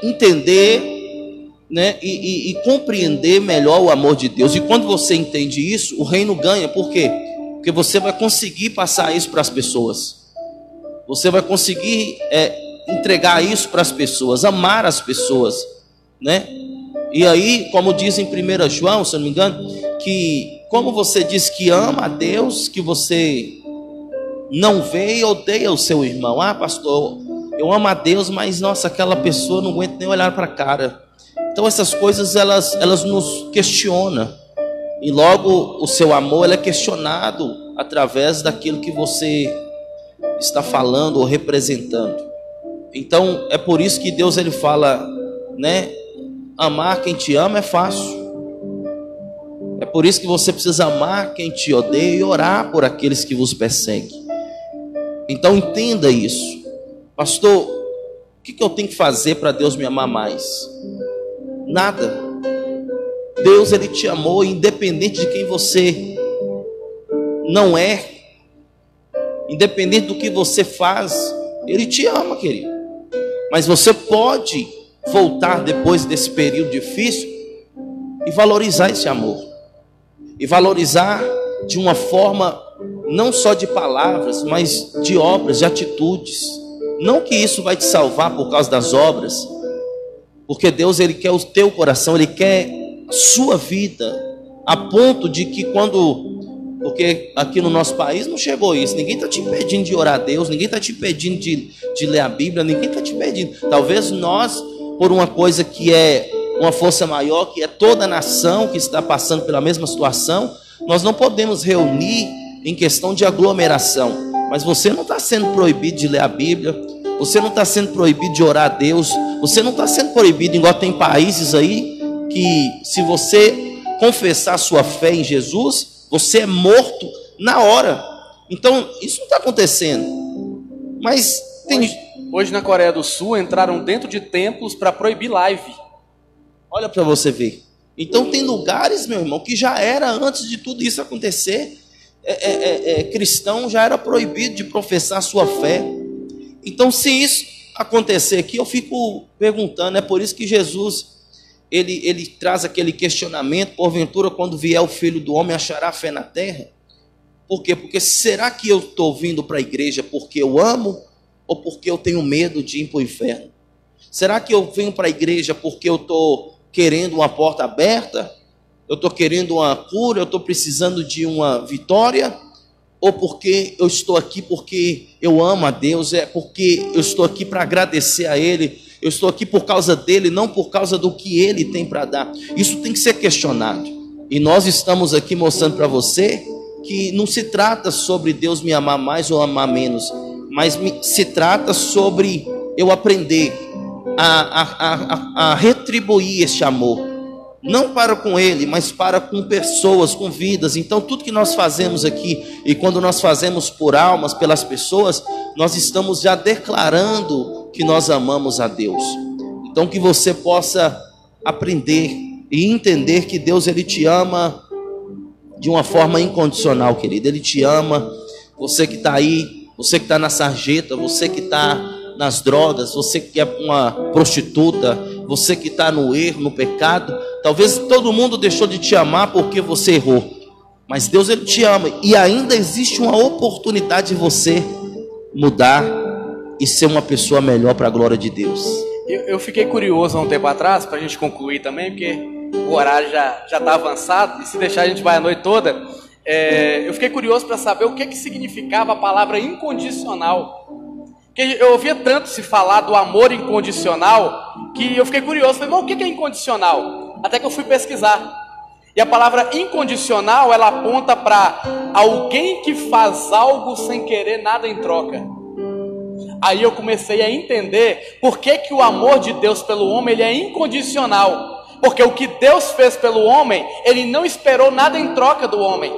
entender, né, e compreender melhor o amor de Deus. E quando você entende isso, o reino ganha. Por quê? Porque você vai conseguir passar isso para as pessoas, você vai conseguir entregar isso para as pessoas, amar as pessoas, né? E aí, como diz em 1 João, se eu não me engano, que como você diz que ama a Deus, que você não vê e odeia o seu irmão. Ah, pastor, eu amo a Deus, mas nossa, aquela pessoa não aguenta nem olhar para a cara. Então essas coisas, elas nos questionam. E logo o seu amor é questionado através daquilo que você está falando ou representando. Então é por isso que Deus, ele fala, né? Amar quem te ama é fácil. É por isso que você precisa amar quem te odeia e orar por aqueles que vos perseguem. Então entenda isso. Pastor, o que eu tenho que fazer para Deus me amar mais? Nada. Deus, ele te amou independente de quem você não é, independente do que você faz, ele te ama, querido. Mas você pode voltar depois desse período difícil e valorizar esse amor, e valorizar de uma forma não só de palavras, mas de obras, de atitudes. Não que isso vai te salvar por causa das obras, porque Deus, ele quer o teu coração, ele quer a sua vida, a ponto de que porque aqui no nosso país não chegou isso, ninguém está te impedindo de orar a Deus, ninguém está te impedindo de ler a Bíblia, ninguém está te impedindo. Talvez nós, por uma coisa que é uma força maior, que é toda a nação que está passando pela mesma situação, nós não podemos reunir em questão de aglomeração. Mas você não está sendo proibido de ler a Bíblia, você não está sendo proibido de orar a Deus, você não está sendo proibido, igual tem países aí, que se você confessar sua fé em Jesus, você é morto na hora. Então, isso não está acontecendo. Mas hoje na Coreia do Sul entraram dentro de templos para proibir live. Olha para você ver. Então tem lugares, meu irmão, que já era antes de tudo isso acontecer. Cristão já era proibido de professar sua fé. Então, se isso acontecer aqui, eu fico perguntando. É por isso que Jesus ele traz aquele questionamento: porventura, quando vier o Filho do Homem, achará fé na terra? Por quê? Porque será que eu estou vindo para a igreja porque eu amo ou porque eu tenho medo de ir para o inferno? Será que eu venho para a igreja porque eu estou querendo uma porta aberta? Eu estou querendo uma cura? Eu estou precisando de uma vitória? Ou porque eu estou aqui porque eu amo a Deus? É porque eu estou aqui para agradecer a Ele? Eu estou aqui por causa dele, não por causa do que ele tem para dar. Isso tem que ser questionado. E nós estamos aqui mostrando para você que não se trata sobre Deus me amar mais ou amar menos, mas se trata sobre eu aprender a retribuir este amor. Não para com ele, mas para com pessoas, com vidas. Então tudo que nós fazemos aqui, e quando nós fazemos por almas, pelas pessoas, nós estamos já declarando que nós amamos a Deus. Então que você possa aprender e entender que Deus, ele te ama de uma forma incondicional, querido. Ele te ama. Você que está aí, você que está na sarjeta, você que está nas drogas, você que é uma prostituta, você que está no erro, no pecado, talvez todo mundo deixou de te amar porque você errou, mas Deus, Ele te ama, e ainda existe uma oportunidade de você mudar e ser uma pessoa melhor para a glória de Deus. Eu fiquei curioso há um tempo atrás, para a gente concluir também, porque o horário já está avançado, e se deixar a gente vai a noite toda. Eu fiquei curioso para saber o que significava a palavra incondicional. Porque eu ouvia tanto se falar do amor incondicional, que eu fiquei curioso. Falei, mas o que é incondicional? Até que eu fui pesquisar. E a palavra incondicional, ela aponta para alguém que faz algo sem querer nada em troca. Aí eu comecei a entender por que o amor de Deus pelo homem, ele é incondicional. Porque o que Deus fez pelo homem, Ele não esperou nada em troca do homem.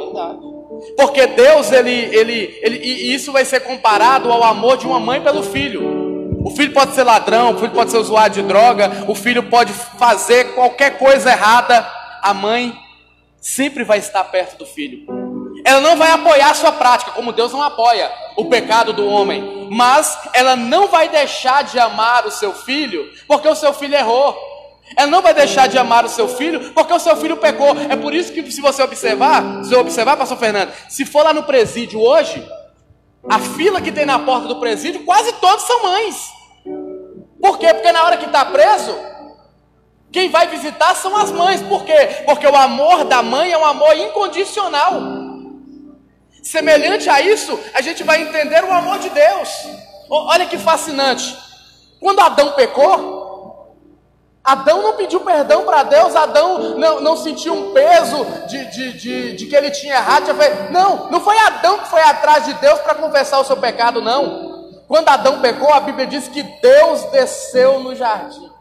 Porque Deus, e isso vai ser comparado ao amor de uma mãe pelo filho. O filho pode ser ladrão, o filho pode ser usuário de droga, o filho pode fazer qualquer coisa errada. A mãe sempre vai estar perto do filho. Ela não vai apoiar a sua prática, como Deus não apoia o pecado do homem. Mas ela não vai deixar de amar o seu filho, porque o seu filho errou. Ela não vai deixar de amar o seu filho, porque o seu filho pecou. É por isso que, se você observar, pastor Fernando, se for lá no presídio hoje, a fila que tem na porta do presídio, quase todos são mães. Por quê? Porque na hora que está preso, quem vai visitar são as mães. Por quê? Porque o amor da mãe é um amor incondicional. Semelhante a isso, a gente vai entender o amor de Deus. Olha que fascinante. Quando Adão pecou, Adão não pediu perdão para Deus. Adão não sentiu um peso de que ele tinha errado. Não foi Adão que foi atrás de Deus para confessar o seu pecado, não. Quando Adão pecou, a Bíblia diz que Deus desceu no jardim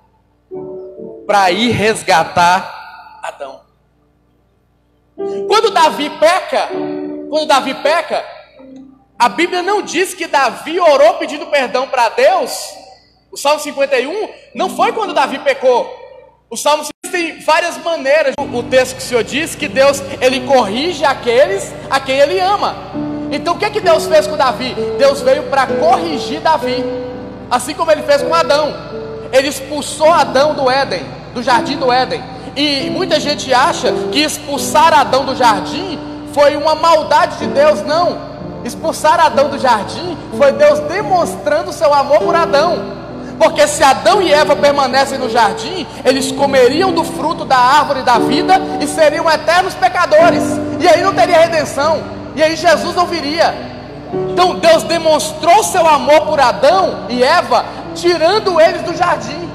para ir resgatar Adão. Quando Davi peca, a Bíblia não diz que Davi orou pedindo perdão para Deus. O Salmo 51 não foi quando Davi pecou. O Salmo tem várias maneiras. O texto que o Senhor diz que Deus, Ele corrige aqueles a quem Ele ama. Então o que Deus fez com Davi? Deus veio para corrigir Davi, assim como Ele fez com Adão. Ele expulsou Adão do Éden, do jardim do Éden. E muita gente acha que expulsar Adão do jardim foi uma maldade de Deus. Não, expulsar Adão do jardim foi Deus demonstrando seu amor por Adão. Porque se Adão e Eva permanecem no jardim, eles comeriam do fruto da árvore da vida e seriam eternos pecadores. E aí não teria redenção, e aí Jesus não viria. Então Deus demonstrou seu amor por Adão e Eva, tirando eles do jardim.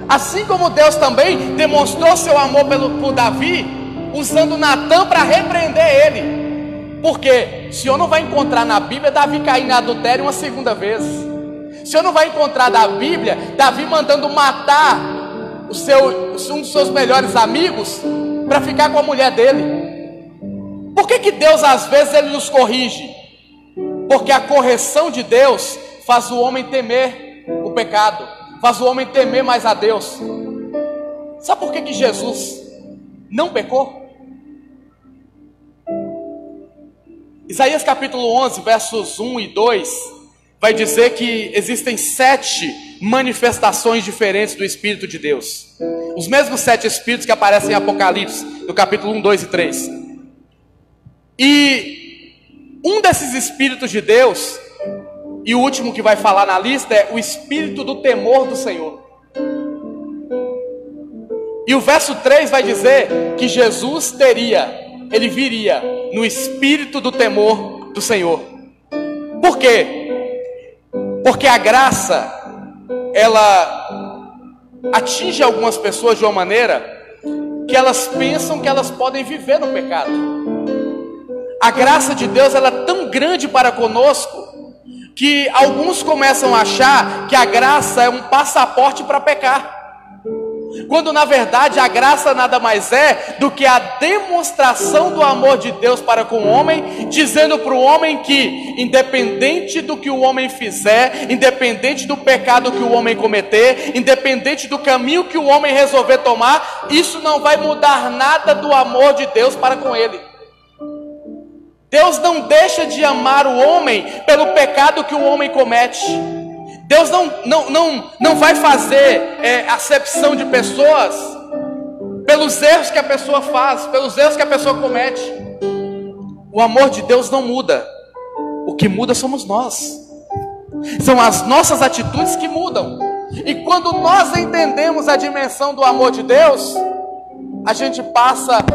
Assim como Deus também demonstrou seu amor por Davi, usando Natã para repreender ele. Porque o Senhor não vai encontrar na Bíblia Davi cair em adultério uma segunda vez. O Senhor não vai encontrar na Bíblia Davi mandando matar um dos seus melhores amigos para ficar com a mulher dele. Por que Deus às vezes Ele nos corrige? Porque a correção de Deus faz o homem temer o pecado, faz o homem temer mais a Deus. Sabe por que Jesus não pecou? Isaías capítulo 11, versos 1 e 2 vai dizer que existem 7 manifestações diferentes do Espírito de Deus. Os mesmos 7 Espíritos que aparecem em Apocalipse, no capítulo 1, 2 e 3. E um desses Espíritos de Deus, e o último que vai falar na lista, é o Espírito do temor do Senhor. E o verso 3 vai dizer que Jesus Ele viria no Espírito do temor do Senhor. Por quê? Porque a graça, ela atinge algumas pessoas de uma maneira que elas pensam que elas podem viver no pecado. A graça de Deus, ela é tão grande para conosco que alguns começam a achar que a graça é um passaporte para pecar, quando na verdade a graça nada mais é do que a demonstração do amor de Deus para com o homem, dizendo para o homem que, independente do que o homem fizer, independente do pecado que o homem cometer, independente do caminho que o homem resolver tomar, isso não vai mudar nada do amor de Deus para com ele. Deus não deixa de amar o homem pelo pecado que o homem comete. Deus não vai fazer acepção de pessoas pelos erros que a pessoa faz, pelos erros que a pessoa comete. O amor de Deus não muda. O que muda somos nós. São as nossas atitudes que mudam. E quando nós entendemos a dimensão do amor de Deus, a gente passa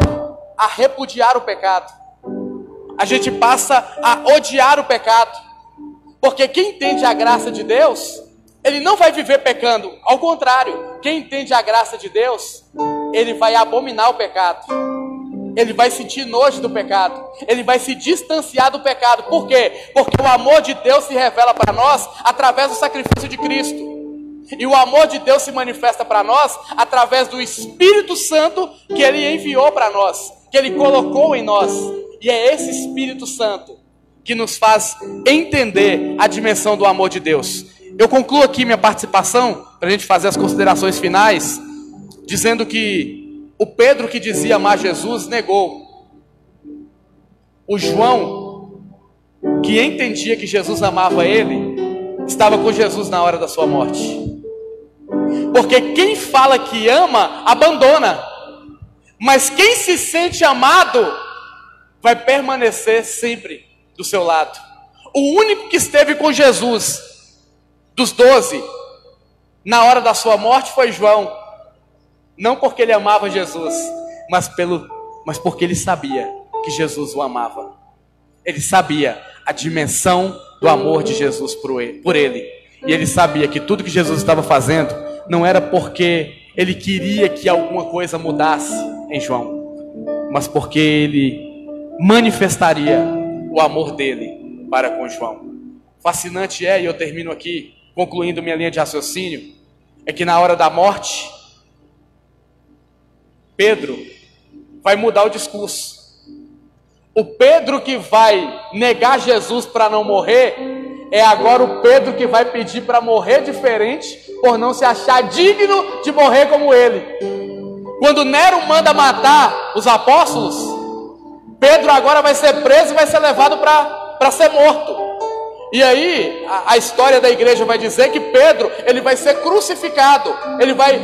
a repudiar o pecado. A gente passa a odiar o pecado. Porque quem entende a graça de Deus, ele não vai viver pecando. Ao contrário, quem entende a graça de Deus, ele vai abominar o pecado. Ele vai sentir nojo do pecado. Ele vai se distanciar do pecado. Por quê? Porque o amor de Deus se revela para nós através do sacrifício de Cristo. E o amor de Deus se manifesta para nós através do Espírito Santo que Ele enviou para nós, que Ele colocou em nós. E é esse Espírito Santo que nos faz entender a dimensão do amor de Deus. Eu concluo aqui minha participação, para a gente fazer as considerações finais, dizendo que o Pedro que dizia amar Jesus negou. O João, que entendia que Jesus amava ele, estava com Jesus na hora da sua morte. Porque quem fala que ama, abandona. Mas quem se sente amado, vai permanecer sempre do seu lado. O único que esteve com Jesus, dos 12, na hora da sua morte, foi João. Não porque ele amava Jesus, mas porque ele sabia que Jesus o amava. Ele sabia a dimensão do amor de Jesus por ele. E ele sabia que tudo que Jesus estava fazendo não era porque ele queria que alguma coisa mudasse em João, mas porque ele manifestaria o amor dele para com João. Fascinante e eu termino aqui, concluindo minha linha de raciocínio, é que na hora da morte, Pedro vai mudar o discurso. O Pedro que vai negar Jesus para não morrer, é agora o Pedro que vai pedir para morrer diferente, por não se achar digno de morrer como ele. Quando Nero manda matar os apóstolos, Pedro agora vai ser preso e vai ser levado para ser morto. E aí, a história da igreja vai dizer que Pedro, ele vai ser crucificado, ele vai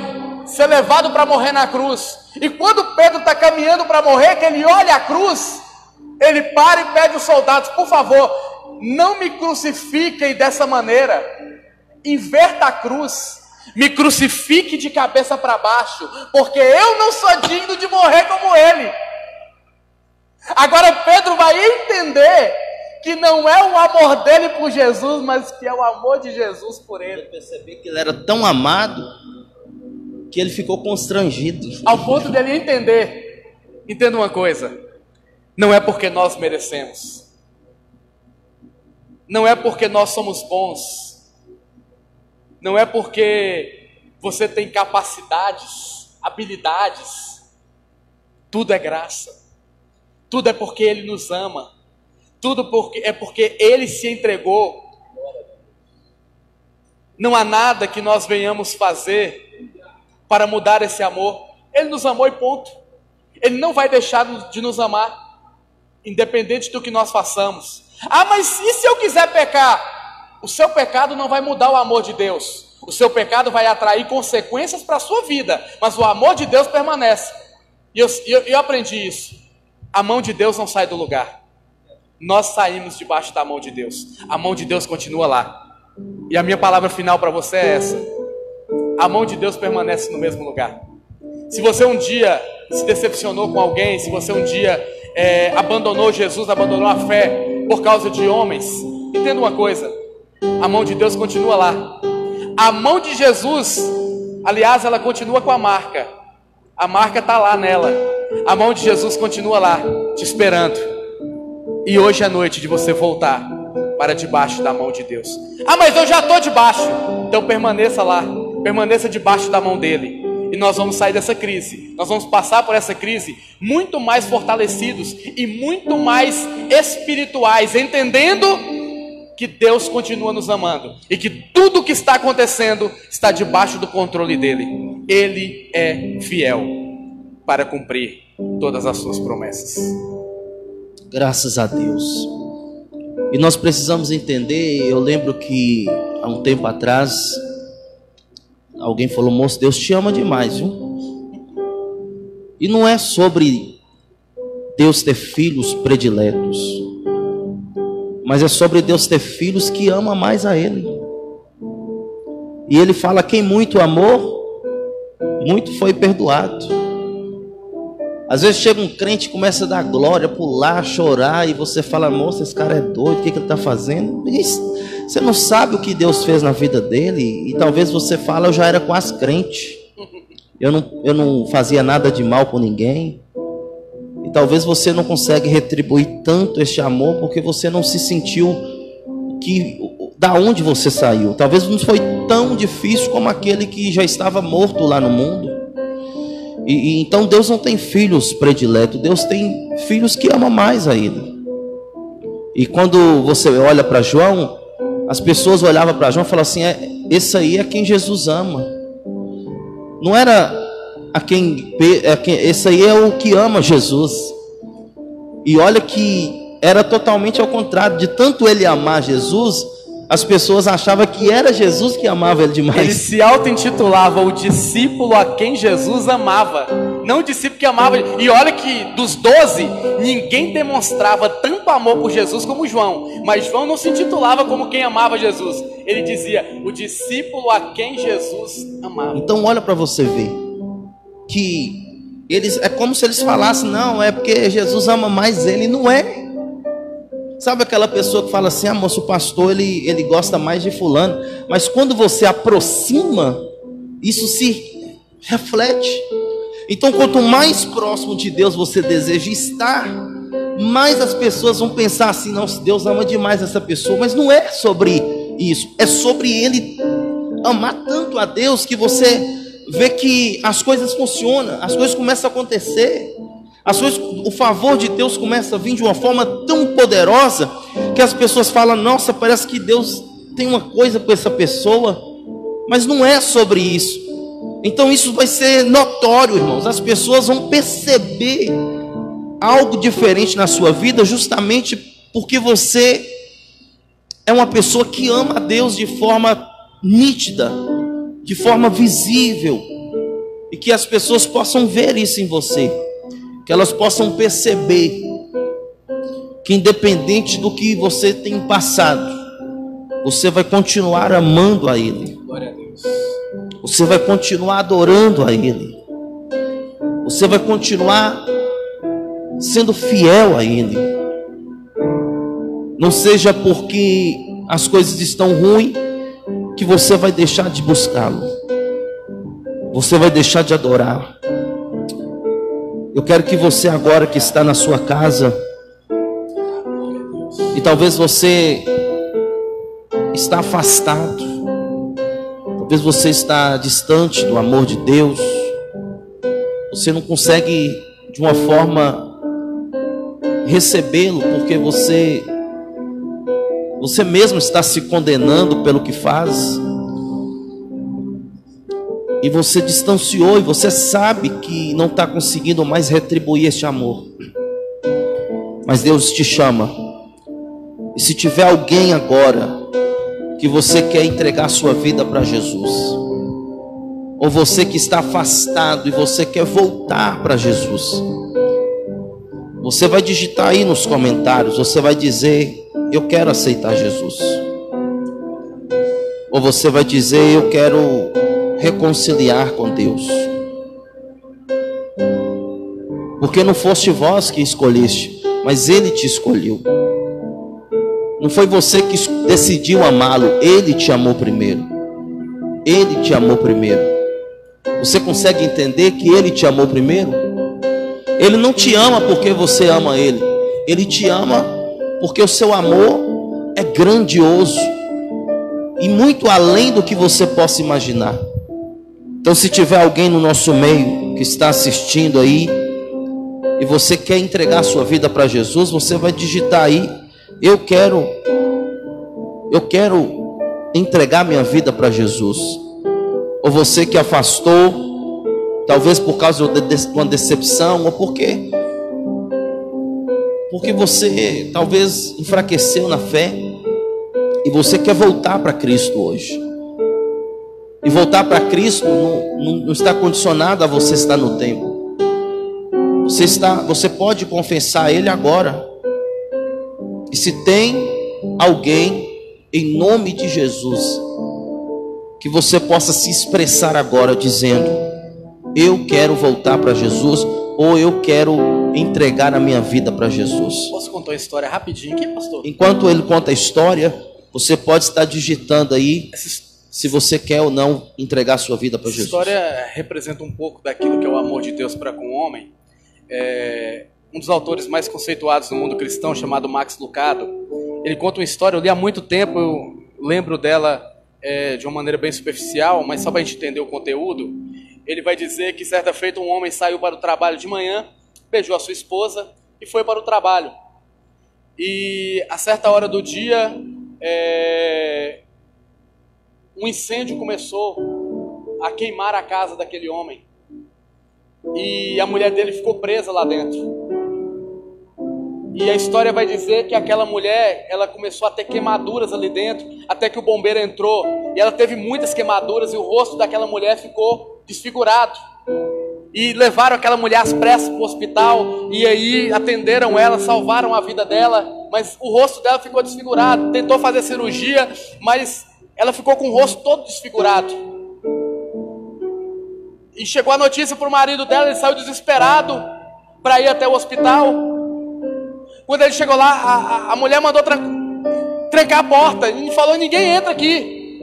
ser levado para morrer na cruz. E quando Pedro está caminhando para morrer, que ele olha a cruz, ele para e pede aos soldados: por favor, não me crucifiquem dessa maneira, inverta a cruz, me crucifique de cabeça para baixo, porque eu não sou digno de morrer como ele. Agora Pedro vai entender que não é o amor dele por Jesus, mas que é o amor de Jesus por ele. Ele percebeu que ele era tão amado que ele ficou constrangido. Ao ponto dele entender. Entenda uma coisa: não é porque nós merecemos, não é porque nós somos bons, não é porque você tem capacidades, habilidades. Tudo é graça. Tudo é porque Ele nos ama. Tudo é porque Ele se entregou. Não há nada que nós venhamos fazer para mudar esse amor. Ele nos amou e ponto. Ele não vai deixar de nos amar, independente do que nós façamos. Ah, mas e se eu quiser pecar? O seu pecado não vai mudar o amor de Deus. O seu pecado vai atrair consequências para a sua vida, mas o amor de Deus permanece. E eu aprendi isso. A mão de Deus não sai do lugar. Nós saímos debaixo da mão de Deus. A mão de Deus continua lá. E a minha palavra final para você é essa: a mão de Deus permanece no mesmo lugar. Se você um dia se decepcionou com alguém, se você um dia abandonou Jesus, abandonou a fé por causa de homens, entenda uma coisa: a mão de Deus continua lá. A mão de Jesus, aliás, ela continua com a marca. A marca está lá nela. A mão de Jesus continua lá, te esperando. E hoje é noite de você voltar para debaixo da mão de Deus. Ah, mas eu já estou debaixo. Então permaneça lá, permaneça debaixo da mão dele. E nós vamos sair dessa crise. Nós vamos passar por essa crise muito mais fortalecidos e muito mais espirituais, entendendo que Deus continua nos amando e que tudo o que está acontecendo está debaixo do controle dele. Ele é fiel para cumprir todas as suas promessas. Graças a Deus. E nós precisamos entender. Eu lembro que há um tempo atrás alguém falou: moço, Deus te ama demais, viu? E não é sobre Deus ter filhos prediletos, mas é sobre Deus ter filhos que amam mais a Ele. E Ele fala: quem muito amou, muito foi perdoado. Às vezes chega um crente e começa a dar glória, pular, chorar, e você fala: moça, esse cara é doido, o que ele está fazendo? Você não sabe o que Deus fez na vida dele. E talvez você fale: eu já era quase crente, eu não fazia nada de mal com ninguém. E talvez você não consegue retribuir tanto este amor porque você não se sentiu da onde você saiu. Talvez não foi tão difícil como aquele que já estava morto lá no mundo. Então Deus não tem filhos prediletos, Deus tem filhos que amam mais a Ele. E quando você olha para João, as pessoas olhavam para João e falavam assim: esse aí é quem Jesus ama. Não era esse aí é o que ama Jesus. E olha que era totalmente ao contrário. De tanto ele amar Jesus, as pessoas achavam que era Jesus que amava ele demais. Ele se auto-intitulava o discípulo a quem Jesus amava, não o discípulo que amava. E olha que dos 12, ninguém demonstrava tanto amor por Jesus como João. Mas João não se intitulava como quem amava Jesus. Ele dizia: o discípulo a quem Jesus amava. Então olha para você ver que é como se eles falassem: não, é porque Jesus ama mais ele. Não é. Sabe aquela pessoa que fala assim: ah, moço, o pastor ele gosta mais de fulano. Mas quando você aproxima, isso se reflete. Então quanto mais próximo de Deus você deseja estar, mais as pessoas vão pensar assim: não, Deus ama demais essa pessoa. Mas não é sobre isso, é sobre ele amar tanto a Deus que você vê que as coisas funcionam, as coisas começam a acontecer. O favor de Deus começa a vir de uma forma tão poderosa que as pessoas falam: nossa, parece que Deus tem uma coisa com essa pessoa. Mas não é sobre isso. Então isso vai ser notório, irmãos. As pessoas vão perceber algo diferente na sua vida, justamente porque você é uma pessoa que ama a Deus de forma nítida, de forma visível, e que as pessoas possam ver isso em você. Que elas possam perceber que independente do que você tem passado, você vai continuar amando a Ele. Glória a Deus. Você vai continuar adorando a Ele. Você vai continuar sendo fiel a Ele. Não seja porque as coisas estão ruins que você vai deixar de buscá-lo. Você vai deixar de adorar. Eu quero que você agora que está na sua casa, e talvez você está afastado, talvez você está distante do amor de Deus, você não consegue de uma forma recebê-lo, porque você mesmo está se condenando pelo que faz. E você distanciou, e você sabe que não está conseguindo mais retribuir este amor. Mas Deus te chama. E se tiver alguém agora que você quer entregar sua vida para Jesus, ou você que está afastado e você quer voltar para Jesus, você vai digitar aí nos comentários, você vai dizer: eu quero aceitar Jesus. Ou você vai dizer: eu quero reconciliar com Deus. Porque não foste vós que escolheste, mas Ele te escolheu. Não foi você que decidiu amá-lo, Ele te amou primeiro. Ele te amou primeiro. Você consegue entender que Ele te amou primeiro? Ele não te ama porque você ama Ele. Ele te ama porque o seu amor é grandioso e muito além do que você possa imaginar. Então, se tiver alguém no nosso meio que está assistindo aí e você quer entregar a sua vida para Jesus, você vai digitar aí: eu quero entregar minha vida para Jesus. Ou você que afastou, talvez por causa de uma decepção, ou porque porque você talvez enfraqueceu na fé e você quer voltar para Cristo hoje. E voltar para Cristo não está condicionado a você estar no templo. Você pode confessar a Ele agora. E se tem alguém, em nome de Jesus, que você possa se expressar agora dizendo: eu quero voltar para Jesus, ou eu quero entregar a minha vida para Jesus. Posso contar uma história rapidinho aqui, pastor? Enquanto ele conta a história, você pode estar digitando aí se você quer ou não entregar a sua vida para Jesus. Essa história representa um pouco daquilo que é o amor de Deus para com o homem. Um dos autores mais conceituados no mundo cristão, chamado Max Lucado, ele conta uma história, eu li há muito tempo, eu lembro dela de uma maneira bem superficial, mas só para a gente entender o conteúdo. Ele vai dizer que certa feita um homem saiu para o trabalho de manhã, beijou a sua esposa e foi para o trabalho. E a certa hora do dia, um incêndio começou a queimar a casa daquele homem. E a mulher dele ficou presa lá dentro. E a história vai dizer que aquela mulher, ela começou a ter queimaduras ali dentro, até que o bombeiro entrou. E ela teve muitas queimaduras e o rosto daquela mulher ficou desfigurado. E levaram aquela mulher às pressas para o hospital. E aí atenderam ela, salvaram a vida dela. Mas o rosto dela ficou desfigurado. Tentou fazer cirurgia, mas ela ficou com o rosto todo desfigurado. E chegou a notícia para o marido dela, ele saiu desesperado para ir até o hospital. Quando ele chegou lá, a mulher mandou trancar a porta e falou: ninguém entra aqui.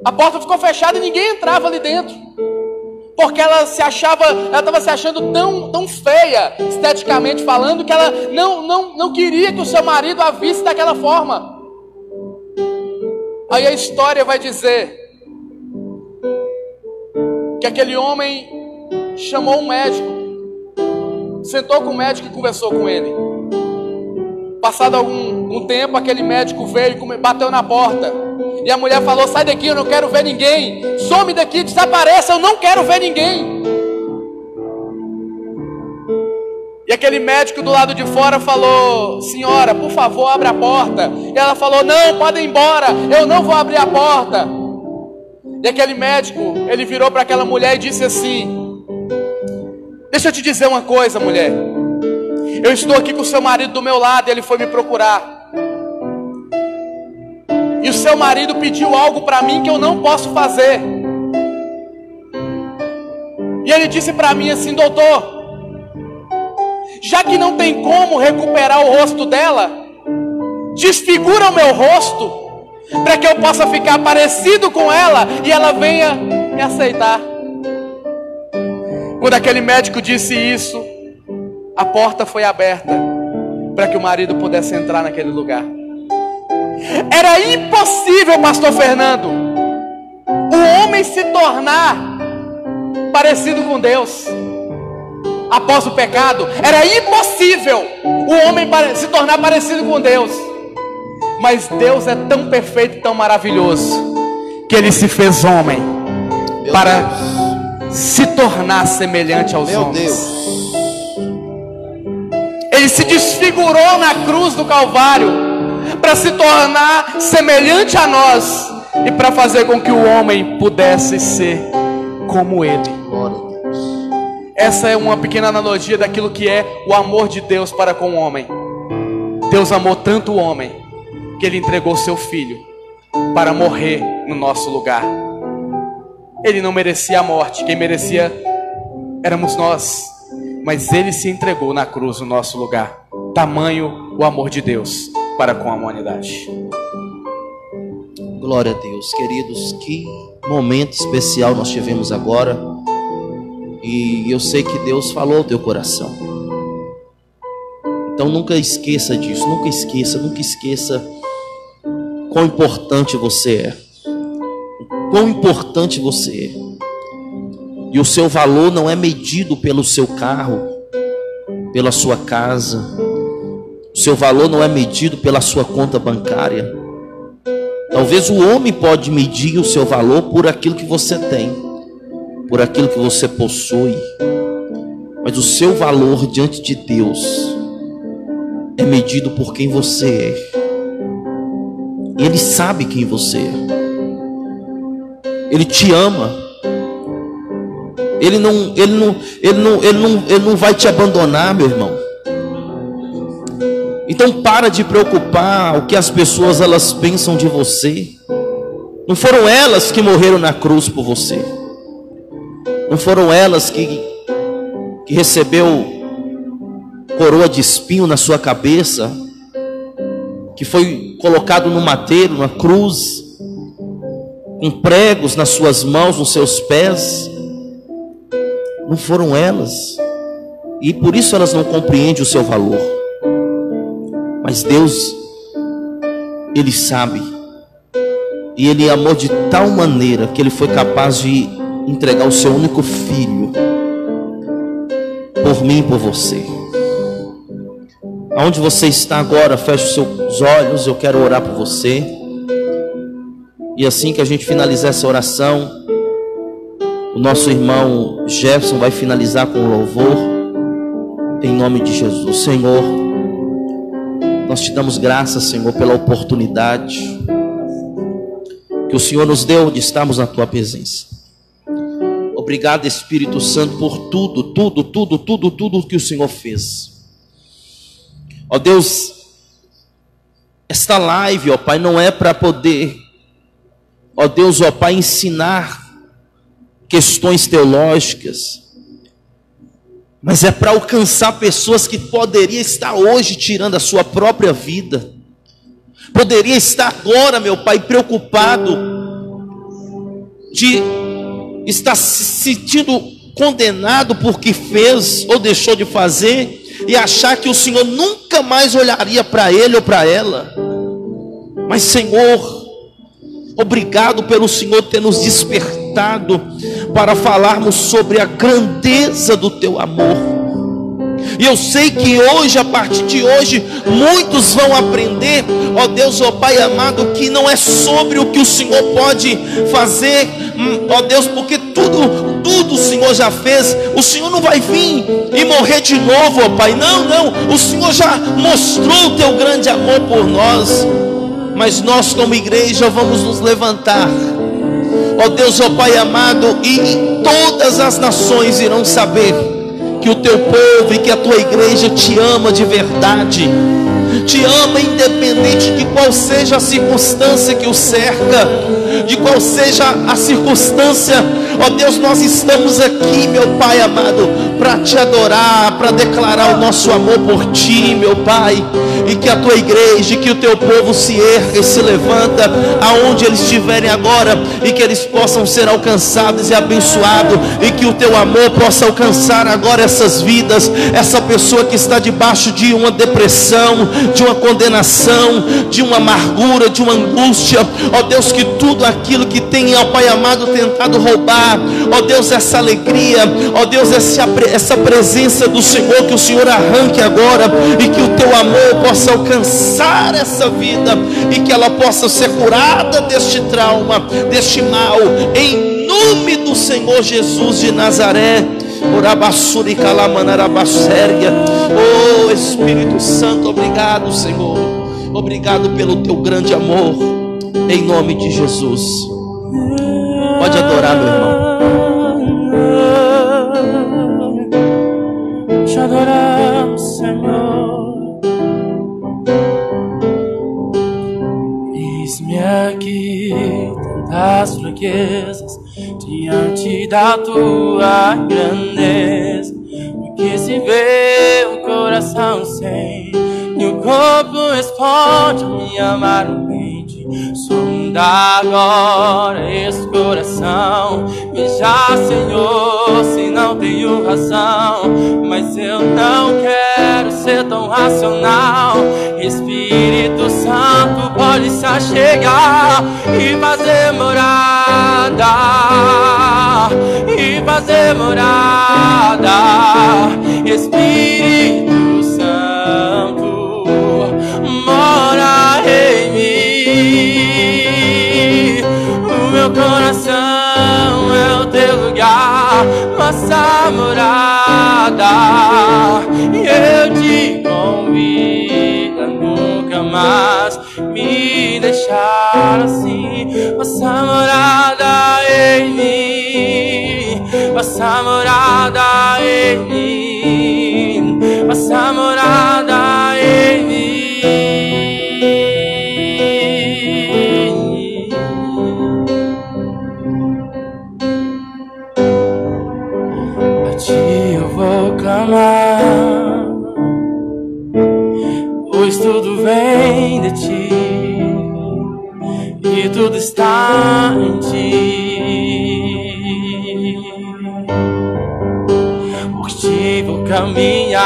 A porta ficou fechada e ninguém entrava ali dentro, porque ela estava se achando tão feia, esteticamente falando, que ela não queria que o seu marido a visse daquela forma. Aí a história vai dizer que aquele homem chamou um médico, sentou com o médico e conversou com ele. Passado algum tempo, aquele médico veio e bateu na porta. E a mulher falou: sai daqui, eu não quero ver ninguém. Some daqui, desapareça, eu não quero ver ninguém. E aquele médico do lado de fora falou: senhora, por favor, abra a porta. E ela falou: não, pode ir embora, eu não vou abrir a porta. E aquele médico, ele virou para aquela mulher e disse assim: deixa eu te dizer uma coisa, mulher. Eu estou aqui com o seu marido do meu lado e ele foi me procurar. E o seu marido pediu algo para mim que eu não posso fazer. E ele disse para mim assim: doutor, já que não tem como recuperar o rosto dela, desfigura o meu rosto, para que eu possa ficar parecido com ela e ela venha me aceitar. Quando aquele médico disse isso, a porta foi aberta para que o marido pudesse entrar naquele lugar. Era impossível, pastor Fernando, o homem se tornar parecido com Deus após o pecado. Era impossível o homem se tornar parecido com Deus. Mas Deus é tão perfeito e tão maravilhoso que Ele se fez homem para se tornar semelhante aos homens. Ele se desfigurou na cruz do Calvário para se tornar semelhante a nós e para fazer com que o homem pudesse ser como Ele. Essa é uma pequena analogia daquilo que é o amor de Deus para com o homem. Deus amou tanto o homem que Ele entregou seu Filho para morrer no nosso lugar. Ele não merecia a morte, quem merecia éramos nós, mas Ele se entregou na cruz no nosso lugar. Tamanho o amor de Deus para com a humanidade. Glória a Deus, queridos, que momento especial nós tivemos agora. E eu sei que Deus falou ao teu coração. Então nunca esqueça disso, nunca esqueça quão importante você é. Quão importante você é. E o seu valor não é medido pelo seu carro, pela sua casa. O seu valor não é medido pela sua conta bancária. Talvez o homem pode medir o seu valor por aquilo que você tem, por aquilo que você possui. Mas o seu valor diante de Deus é medido por quem você é. Ele sabe quem você é. Ele te ama. Ele não vai te abandonar, meu irmão. Então para de preocupar o que as pessoas elas pensam de você. Não foram elas que morreram na cruz por você. Não foram elas que recebeu coroa de espinho na sua cabeça, que foi colocado no madeiro, na cruz, com pregos nas suas mãos, nos seus pés. Não foram elas. E por isso elas não compreendem o seu valor. Mas Deus, Ele sabe. E Ele amou de tal maneira que Ele foi capaz de entregar o seu único filho por mim e por você. Aonde você está agora, feche os seus olhos, eu quero orar por você. E assim que a gente finalizar essa oração, o nosso irmão Jefferson vai finalizar com louvor, em nome de Jesus. Senhor, nós te damos graças, Senhor, pela oportunidade que o Senhor nos deu de estarmos na tua presença. Obrigado, Espírito Santo, por tudo que o Senhor fez. Ó Deus, esta live, ó Pai, não é para poder, ó Deus, ó Pai, ensinar questões teológicas, mas é para alcançar pessoas que poderiam estar hoje tirando a sua própria vida, poderia estar agora, meu Pai, preocupado de estar se sentindo condenado por que fez ou deixou de fazer, e achar que o Senhor nunca mais olharia para ele ou para ela. Mas Senhor, obrigado pelo Senhor ter nos despertado para falarmos sobre a grandeza do teu amor. E eu sei que hoje, a partir de hoje, muitos vão aprender, ó Deus, ó Pai amado, que não é sobre o que o Senhor pode fazer, ó Deus, porque tudo o Senhor já fez. O Senhor não vai vir e morrer de novo, ó Pai. Não, o Senhor já mostrou o teu grande amor por nós. Mas nós como igreja vamos nos levantar, ó Deus, ó Pai amado, e todas as nações irão saber que o teu povo e que a tua igreja te ama de verdade. Te ama independente de qual seja a circunstância que o cerca, de qual seja a circunstância. Ó Deus, nós estamos aqui, meu Pai amado, para te adorar, para declarar o nosso amor por ti, meu Pai. E que a tua igreja, que o teu povo se erga e se levanta aonde eles estiverem agora, e que eles possam ser alcançados e abençoados, e que o teu amor possa alcançar agora essas vidas, essa pessoa que está debaixo de uma depressão, de uma condenação, de uma amargura, de uma angústia. Ó Deus, que tudo aquilo que tem, ó Pai amado, tentado roubar, ó Deus, essa alegria, ó Deus, essa presença do Senhor, que o Senhor arranque agora, e que o teu amor possa alcançar essa vida, e que ela possa ser curada deste trauma, deste mal, em nome do Senhor Jesus de Nazaré. Oh Espírito Santo, obrigado, Senhor, obrigado pelo teu grande amor, em nome de Jesus. Pode adorar, meu irmão. Te adoramos, Senhor. Eis-me aqui, tantas fraquezas diante da tua grandeza. O que se vê, o coração sente, e o corpo responde a minha amaramente. Sonda agora esse coração, veja, Senhor, se não tenho razão, mas eu não quero ser tão racional. Espírito Santo, pode se achegar e fazer morada, e fazer morada. Espírito Santo, mora em mim. O meu coração é o teu lugar, nossa morada, e eu te convido. jamais me deixar assim. Faça morada em mim, faça morada em mim, faça morada em mim. A ti eu vou clamar, pois tudo vem de ti e tudo está em ti. Por ti vou caminhar,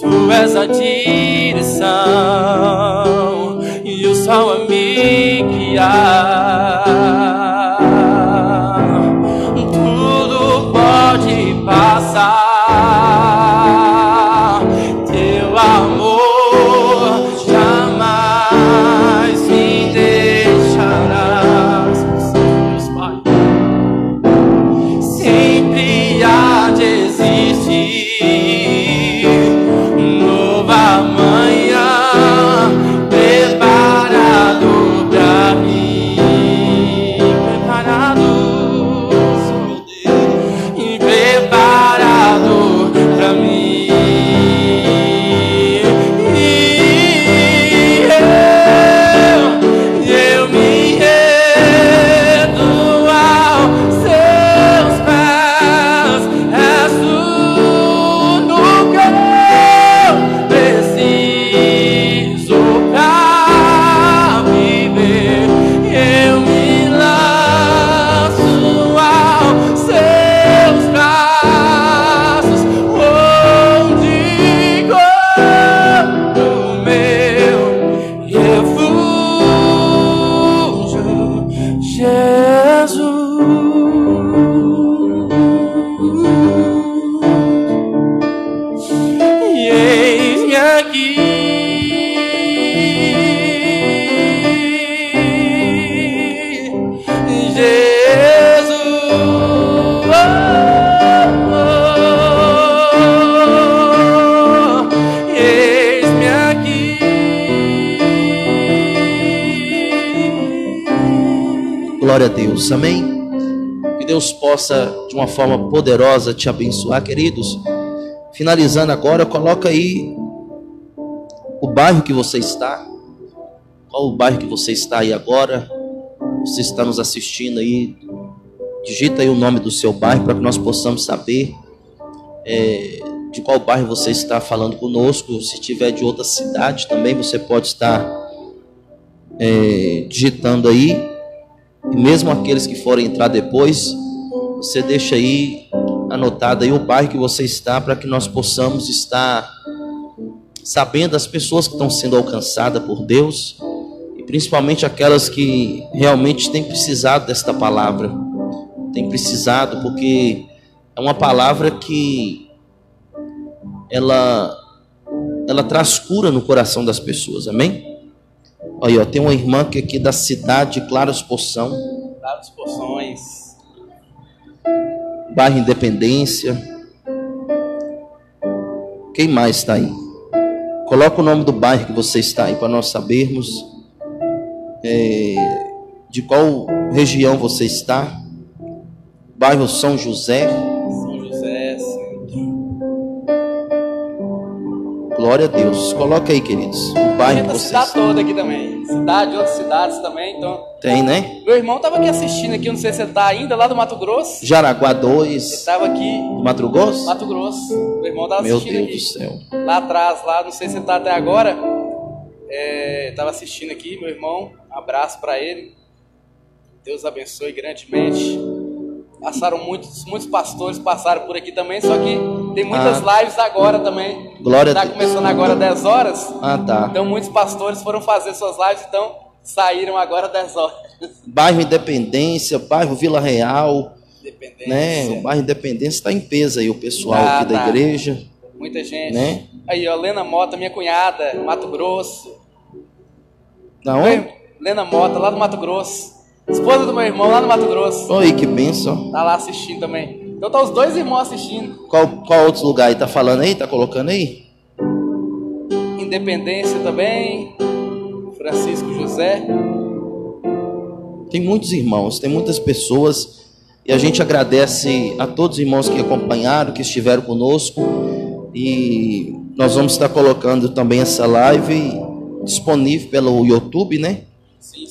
tu és a direção e o sol a me guiar. Tudo pode passar, teu amor jamais me deixarás. Pai, sempre há de existir nova manhã preparado pra mim, preparado e preparado pra mim. Eu me rendo aos seus pés, és tudo que eu preciso pra viver. Eu me lanço aos seus braços, onde encontro meu refúgio, Jesus. E eis-me aqui, Jesus. Eis-me aqui. Glória a Deus, amém? Que Deus possa, de uma forma poderosa, te abençoar, queridos. Finalizando agora, coloca aí o bairro que você está. Qual o bairro que você está aí agora? Você está nos assistindo aí, digita aí o nome do seu bairro para que nós possamos saber de qual bairro você está falando conosco. Se tiver de outra cidade também, você pode estar digitando aí. E mesmo aqueles que forem entrar depois, você deixa aí anotado aí o bairro que você está, para que nós possamos estar sabendo das pessoas que estão sendo alcançadas por Deus, e principalmente aquelas que realmente têm precisado desta palavra. Tem precisado, porque é uma palavra que ela traz cura no coração das pessoas, amém? Olha, tem uma irmã que é aqui da cidade de Claros Poção. Claros Poções. Bairro Independência. Quem mais está aí? Coloca o nome do bairro que você está aí para nós sabermos de qual região você está. Bairro São José. São José, Centro. Glória a Deus. Coloca aí, queridos, o bairro que Tem a você cidade está. toda aqui também. Cidade, outras cidades também. Então, Tem, né? meu irmão estava aqui assistindo aqui, eu não sei se ele está ainda lá do Mato Grosso. Jaraguá Ele 2. estava aqui, Mato Grosso? Mato Grosso. Meu irmão estava Meu assistindo Deus aqui. do céu. Lá atrás, lá, não sei se ele está até agora. Estava assistindo aqui, meu irmão. Um abraço para ele. Deus abençoe grandemente. Passaram muitos pastores passaram por aqui também, só que tem muitas lives agora também. Glória a Tá Deus. começando agora 10 horas. Ah, tá. Então muitos pastores foram fazer suas lives, então saíram agora 10 horas. Bairro Independência, bairro Vila Real, Independência. né? O bairro Independência está em peso aí, o pessoal Ah, aqui da tá. igreja, Muita gente. né? Aí, ó, Lena Mota, minha cunhada, Mato Grosso. Da onde? Lena Mota, lá do Mato Grosso. Esposa do meu irmão, lá no Mato Grosso. Oi, que bênção. Tá lá assistindo também. Então tá os dois irmãos assistindo. Qual outro lugar aí? Tá falando aí? Tá colocando aí? Independência também, Francisco José. Tem muitos irmãos, tem muitas pessoas, e a gente agradece a todos os irmãos que acompanharam, que estiveram conosco, e nós vamos estar colocando também essa live disponível pelo YouTube, né?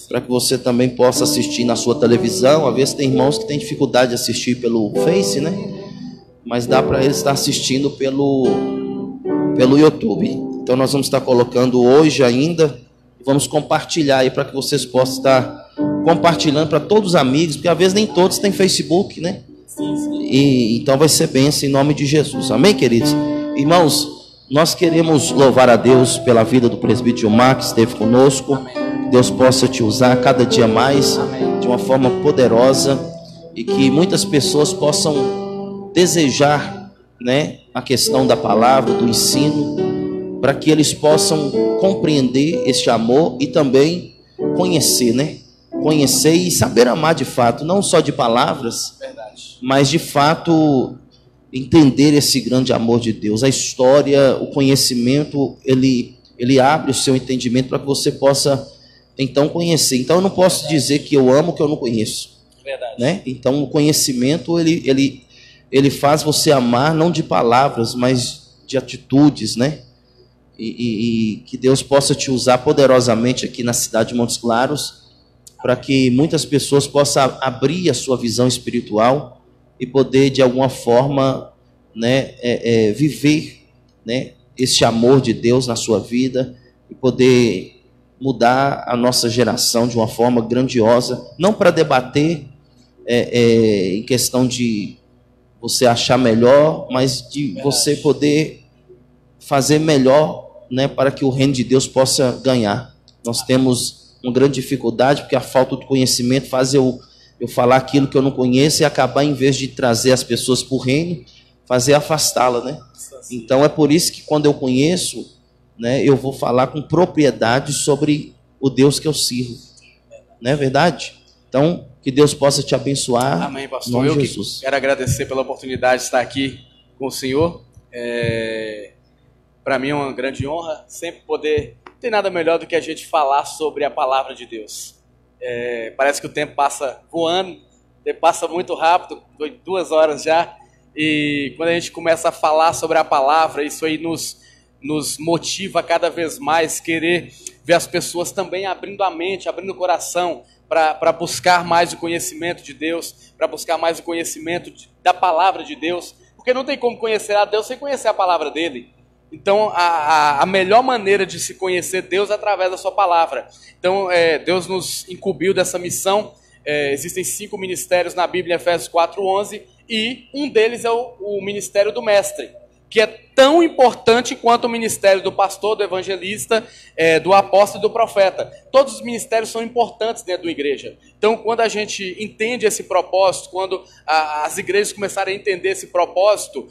Para que você também possa assistir na sua televisão. Às vezes tem irmãos que têm dificuldade de assistir pelo Face, né? Mas dá para eles estar assistindo pelo YouTube. Então nós vamos estar colocando hoje ainda, vamos compartilhar aí para que vocês possam estar compartilhando para todos os amigos, porque às vezes nem todos têm Facebook, né? E então vai ser bênção em nome de Jesus. Amém, queridos? Irmãos, nós queremos louvar a Deus pela vida do presbítero Gilmar, que esteve conosco. Que Deus possa te usar cada dia mais, de uma forma poderosa, e que muitas pessoas possam desejar, né, a questão da palavra, do ensino, para que eles possam compreender este amor e também conhecer, né? Conhecer e saber amar de fato, não só de palavras, mas de fato entender esse grande amor de Deus. A história, o conhecimento, ele abre o seu entendimento para que você possa então conhecer. Então eu não posso dizer que eu amo o que eu não conheço, né? Então o conhecimento ele faz você amar não de palavras, mas de atitudes, né? E que Deus possa te usar poderosamente aqui na cidade de Montes Claros, para que muitas pessoas possam abrir a sua visão espiritual e poder de alguma forma, né, viver, né, esse amor de Deus na sua vida e poder mudar a nossa geração de uma forma grandiosa, não para debater em questão de você achar melhor, mas de você poder fazer melhor, né, para que o reino de Deus possa ganhar. Nós temos uma grande dificuldade, porque a falta do conhecimento faz eu falar aquilo que eu não conheço e acabar, em vez de trazer as pessoas para o reino, fazer afastá-la, né? Então é por isso que quando eu conheço, né, eu vou falar com propriedade sobre o Deus que eu sirvo. Não é verdade? Então, que Deus possa te abençoar. Amém, pastor. Eu quero agradecer pela oportunidade de estar aqui com o senhor. Para mim é uma grande honra sempre poder... Não tem nada melhor do que a gente falar sobre a palavra de Deus. Parece que o tempo passa voando, o tempo passa muito rápido, 2 horas já, e quando a gente começa a falar sobre a palavra, isso aí nos motiva cada vez mais querer ver as pessoas também abrindo a mente, abrindo o coração para buscar mais o conhecimento de Deus, para buscar mais o conhecimento da palavra de Deus, porque não tem como conhecer a Deus sem conhecer a palavra dele. Então, a melhor maneira de se conhecer Deus é através da sua palavra. Então, Deus nos incumbiu dessa missão. Existem 5 ministérios na Bíblia, Efésios 4:11, e um deles é o ministério do mestre, que é tão importante quanto o ministério do pastor, do evangelista, do apóstolo e do profeta. Todos os ministérios são importantes dentro da igreja. Então, quando a gente entende esse propósito, quando as igrejas começarem a entender esse propósito,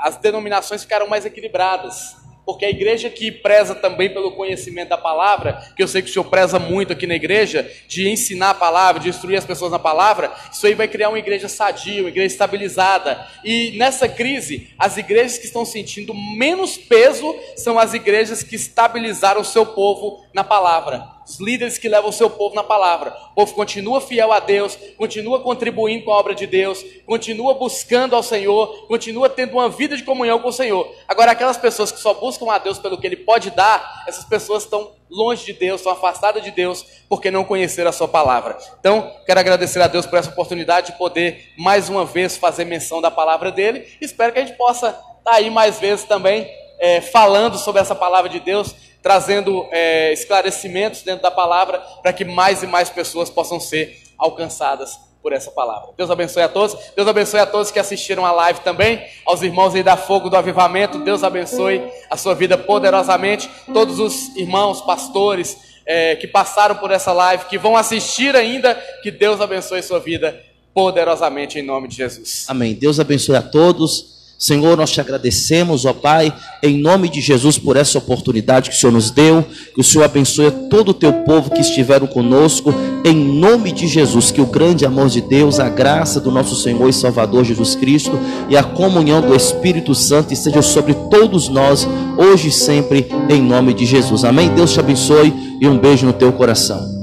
as denominações ficarão mais equilibradas. Porque a igreja que preza também pelo conhecimento da palavra, que eu sei que o senhor preza muito aqui na igreja, de ensinar a palavra, de instruir as pessoas na palavra, isso aí vai criar uma igreja sadia, uma igreja estabilizada. E nessa crise, as igrejas que estão sentindo menos peso são as igrejas que estabilizaram o seu povo na palavra. Os líderes que levam o seu povo na palavra. O povo continua fiel a Deus, continua contribuindo com a obra de Deus, continua buscando ao Senhor, continua tendo uma vida de comunhão com o Senhor. Agora, aquelas pessoas que só buscam a Deus pelo que Ele pode dar, essas pessoas estão longe de Deus, estão afastadas de Deus, porque não conheceram a sua palavra. Então, quero agradecer a Deus por essa oportunidade de poder, mais uma vez, fazer menção da palavra dEle. Espero que a gente possa estar aí mais vezes também, falando sobre essa palavra de Deus, trazendo esclarecimentos dentro da palavra, para que mais e mais pessoas possam ser alcançadas por essa palavra. Deus abençoe a todos. Deus abençoe a todos que assistiram a live também, aos irmãos aí da Fogo do Avivamento. Deus abençoe a sua vida poderosamente. Todos os irmãos, pastores que passaram por essa live, que vão assistir ainda, que Deus abençoe a sua vida poderosamente em nome de Jesus. Amém. Deus abençoe a todos. Senhor, nós te agradecemos, ó Pai, em nome de Jesus, por essa oportunidade que o Senhor nos deu. Que o Senhor abençoe todo o teu povo que estiveram conosco, em nome de Jesus. Que o grande amor de Deus, a graça do nosso Senhor e Salvador Jesus Cristo e a comunhão do Espírito Santo esteja sobre todos nós, hoje e sempre, em nome de Jesus. Amém? Deus te abençoe e um beijo no teu coração.